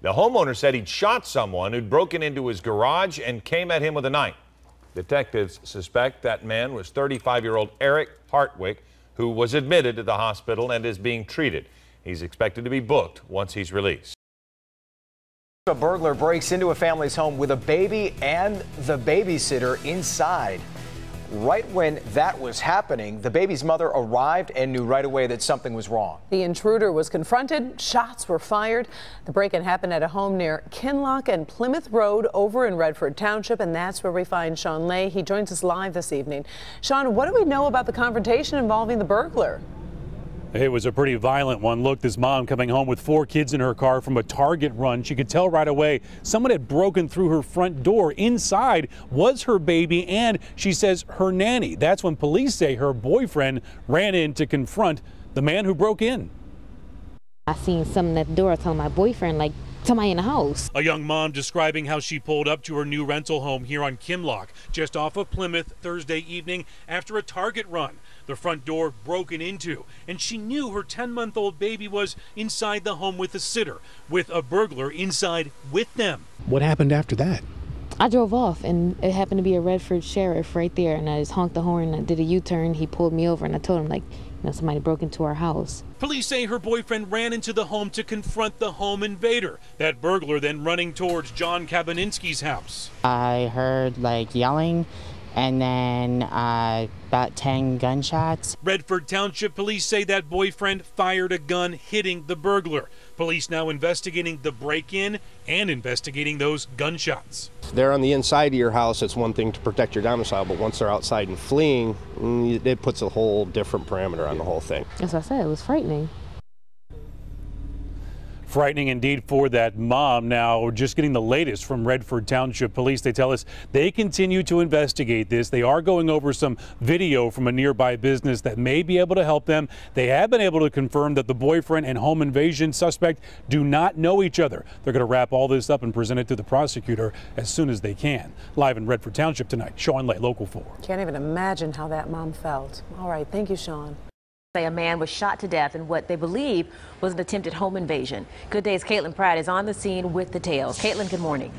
The homeowner said he'd shot someone who'd broken into his garage and came at him with a knife. Detectives suspect that man was 35-year-old Eric Hartwick, who was admitted to the hospital and is being treated. He's expected to be booked once he's released. A burglar breaks into a family's home with a baby and the babysitter inside. Right when that was happening, the baby's mother arrived and knew right away that something was wrong. The intruder was confronted, shots were fired. The break-in happened at a home near Kinloch and Plymouth Road over in Redford Township, and that's where we find Sean Lay. He joins us live this evening. Sean, what do we know about the confrontation involving the burglar? It was a pretty violent one. Look, this mom coming home with 4 kids in her car from a Target run. She could tell right away someone had broken through her front door. Inside was her baby and, she says, her nanny. That's when police say her boyfriend ran in to confront the man who broke in. I seen something at the door telling my boyfriend, like, somebody in the house. A young mom describing how she pulled up to her new rental home here on Kinloch, just off of Plymouth, Thursday evening after a Target run. The front door broken into, and she knew her 10-month-old baby was inside the home with a sitter, with a burglar inside with them. What happened after that? I drove off, and it happened to be a Redford sheriff right there, and I just honked the horn, and I did a U-turn. He pulled me over, and I told him, like, somebody broke into our house. Police say her boyfriend ran into the home to confront the home invader. That burglar then running towards John Kabaninski's house. I heard, like, yelling, and then about 10 gunshots. Redford Township police say that boyfriend fired a gun hitting the burglar. Police now investigating the break-in and investigating those gunshots. If they're on the inside of your house, it's one thing to protect your domicile, but once they're outside and fleeing, it puts a whole different parameter on the whole thing. As I said, it was frightening. Frightening indeed for that mom. Now, we're just getting the latest from Redford Township Police. They tell us they continue to investigate this. They are going over some video from a nearby business that may be able to help them. They have been able to confirm that the boyfriend and home invasion suspect do not know each other. They're going to wrap all this up and present it to the prosecutor as soon as they can. Live in Redford Township tonight, Sean Lay, Local 4. Can't even imagine how that mom felt. All right, thank you, Sean. A man was shot to death in what they believe was an attempted home invasion. Good Day's Caitlin Pratt is on the scene with the details. Caitlin, good morning.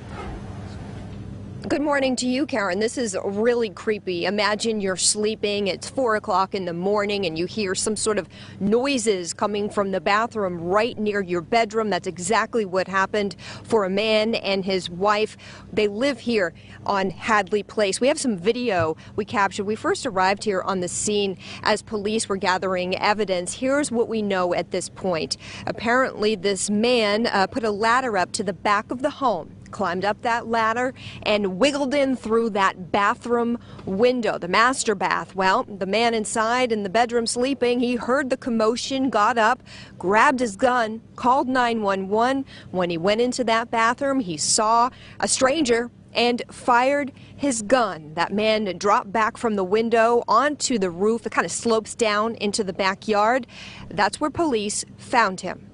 Good morning to you, Karen. This is really creepy. Imagine you're sleeping, it's 4 o'clock in the morning, and you hear some sort of noises coming from the bathroom right near your bedroom. That's exactly what happened for a man and his wife. They live here on Hadley Place. We have some video we captured. We first arrived here on the scene as police were gathering evidence. Here's what we know at this point. Apparently, this man put a ladder up to the back of the home, climbed up that ladder and wiggled in through that bathroom window, the master bath. Well, the man inside in the bedroom sleeping, he heard the commotion, got up, grabbed his gun, called 911. When he went into that bathroom, he saw a stranger and fired his gun. That man dropped back from the window onto the roof. It kind of slopes down into the backyard. That's where police found him.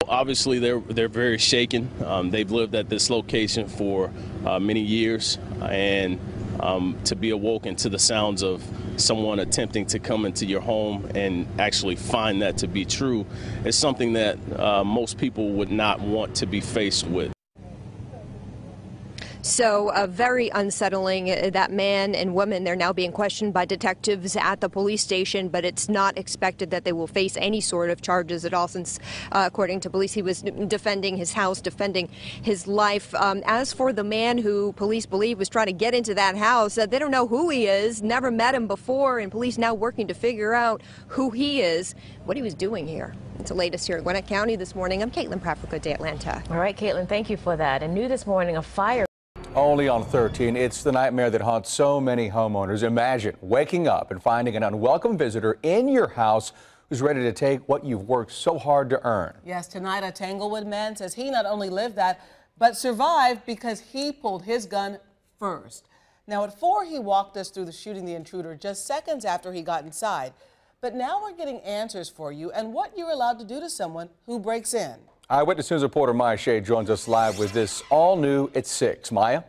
Obviously, they're very shaken. They've lived at this location for many years, and to be awoken to the sounds of someone attempting to come into your home and actually find that to be true is something that most people would not want to be faced with. So very unsettling. That man and woman, they're now being questioned by detectives at the police station, but it's not expected that they will face any sort of charges at all since, according to police, he was defending his house, defending his life. As for the man who police believe was trying to get into that house, they don't know who he is, never met him before, and police now working to figure out who he is, what he was doing here. It's the latest here in Gwinnett County this morning. I'm Caitlin Pratt for Good Day Atlanta. All right, Caitlin, thank you for that. And new this morning, a fire. Only on 13, it's the nightmare that haunts so many homeowners. Imagine waking up and finding an unwelcome visitor in your house who's ready to take what you've worked so hard to earn. Yes, tonight a Tanglewood man says he not only lived that, but survived because he pulled his gun first. Now at 4, he walked us through the shooting the intruder just seconds after he got inside. But now we're getting answers for you and what you're allowed to do to someone who breaks in. Eyewitness News reporter Maya Shea joins us live with this all new at 6. Maya?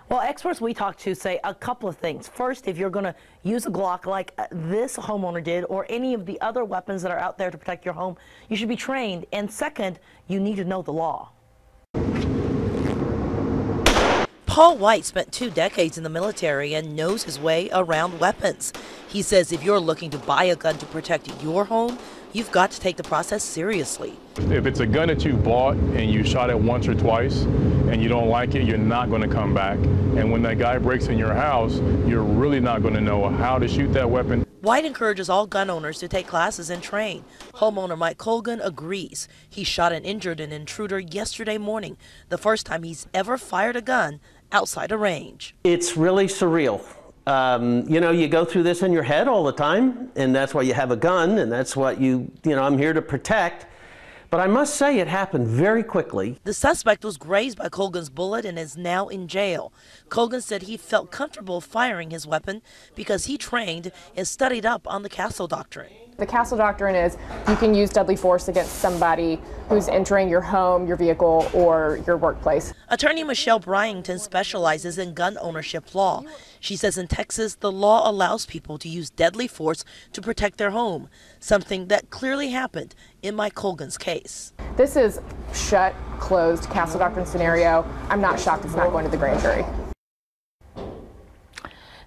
Well, experts we talked to say a couple of things. First, if you're going to use a Glock like this homeowner did or any of the other weapons that are out there to protect your home, you should be trained. And second, you need to know the law. Paul White spent 2 decades in the military and knows his way around weapons. He says if you're looking to buy a gun to protect your home, you've got to take the process seriously. If it's a gun that you bought and you shot it once or twice and you don't like it, you're not going to come back. And when that guy breaks in your house, you're really not going to know how to shoot that weapon. White encourages all gun owners to take classes and train. Homeowner Mike Colgan agrees. He shot and injured an intruder yesterday morning, the first time he's ever fired a gun outside a range. It's really surreal. You know, you go through this in your head all the time, and that's why you have a gun, and that's what I'm here to protect. But I must say it happened very quickly. The suspect was grazed by Colgan's bullet and is now in jail. Colgan said he felt comfortable firing his weapon because he trained and studied up on the Castle Doctrine. The Castle Doctrine is you can use deadly force against somebody who's entering your home, your vehicle, or your workplace. Attorney Michelle Bryington specializes in gun ownership law. She says in Texas, the law allows people to use deadly force to protect their home, something that clearly happened in Mike Colgan's case. This is shut, closed Castle Doctrine scenario. I'm not shocked it's not going to the grand jury.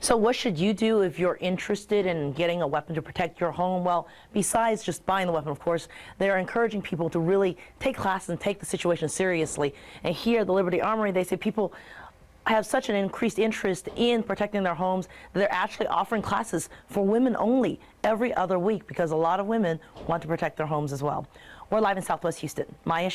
So what should you do if you're interested in getting a weapon to protect your home? Well, besides just buying the weapon, of course, they're encouraging people to really take classes and take the situation seriously. And here at the Liberty Armory, they say people have such an increased interest in protecting their homes that they're actually offering classes for women only every other week because a lot of women want to protect their homes as well. We're live in Southwest Houston. Maya.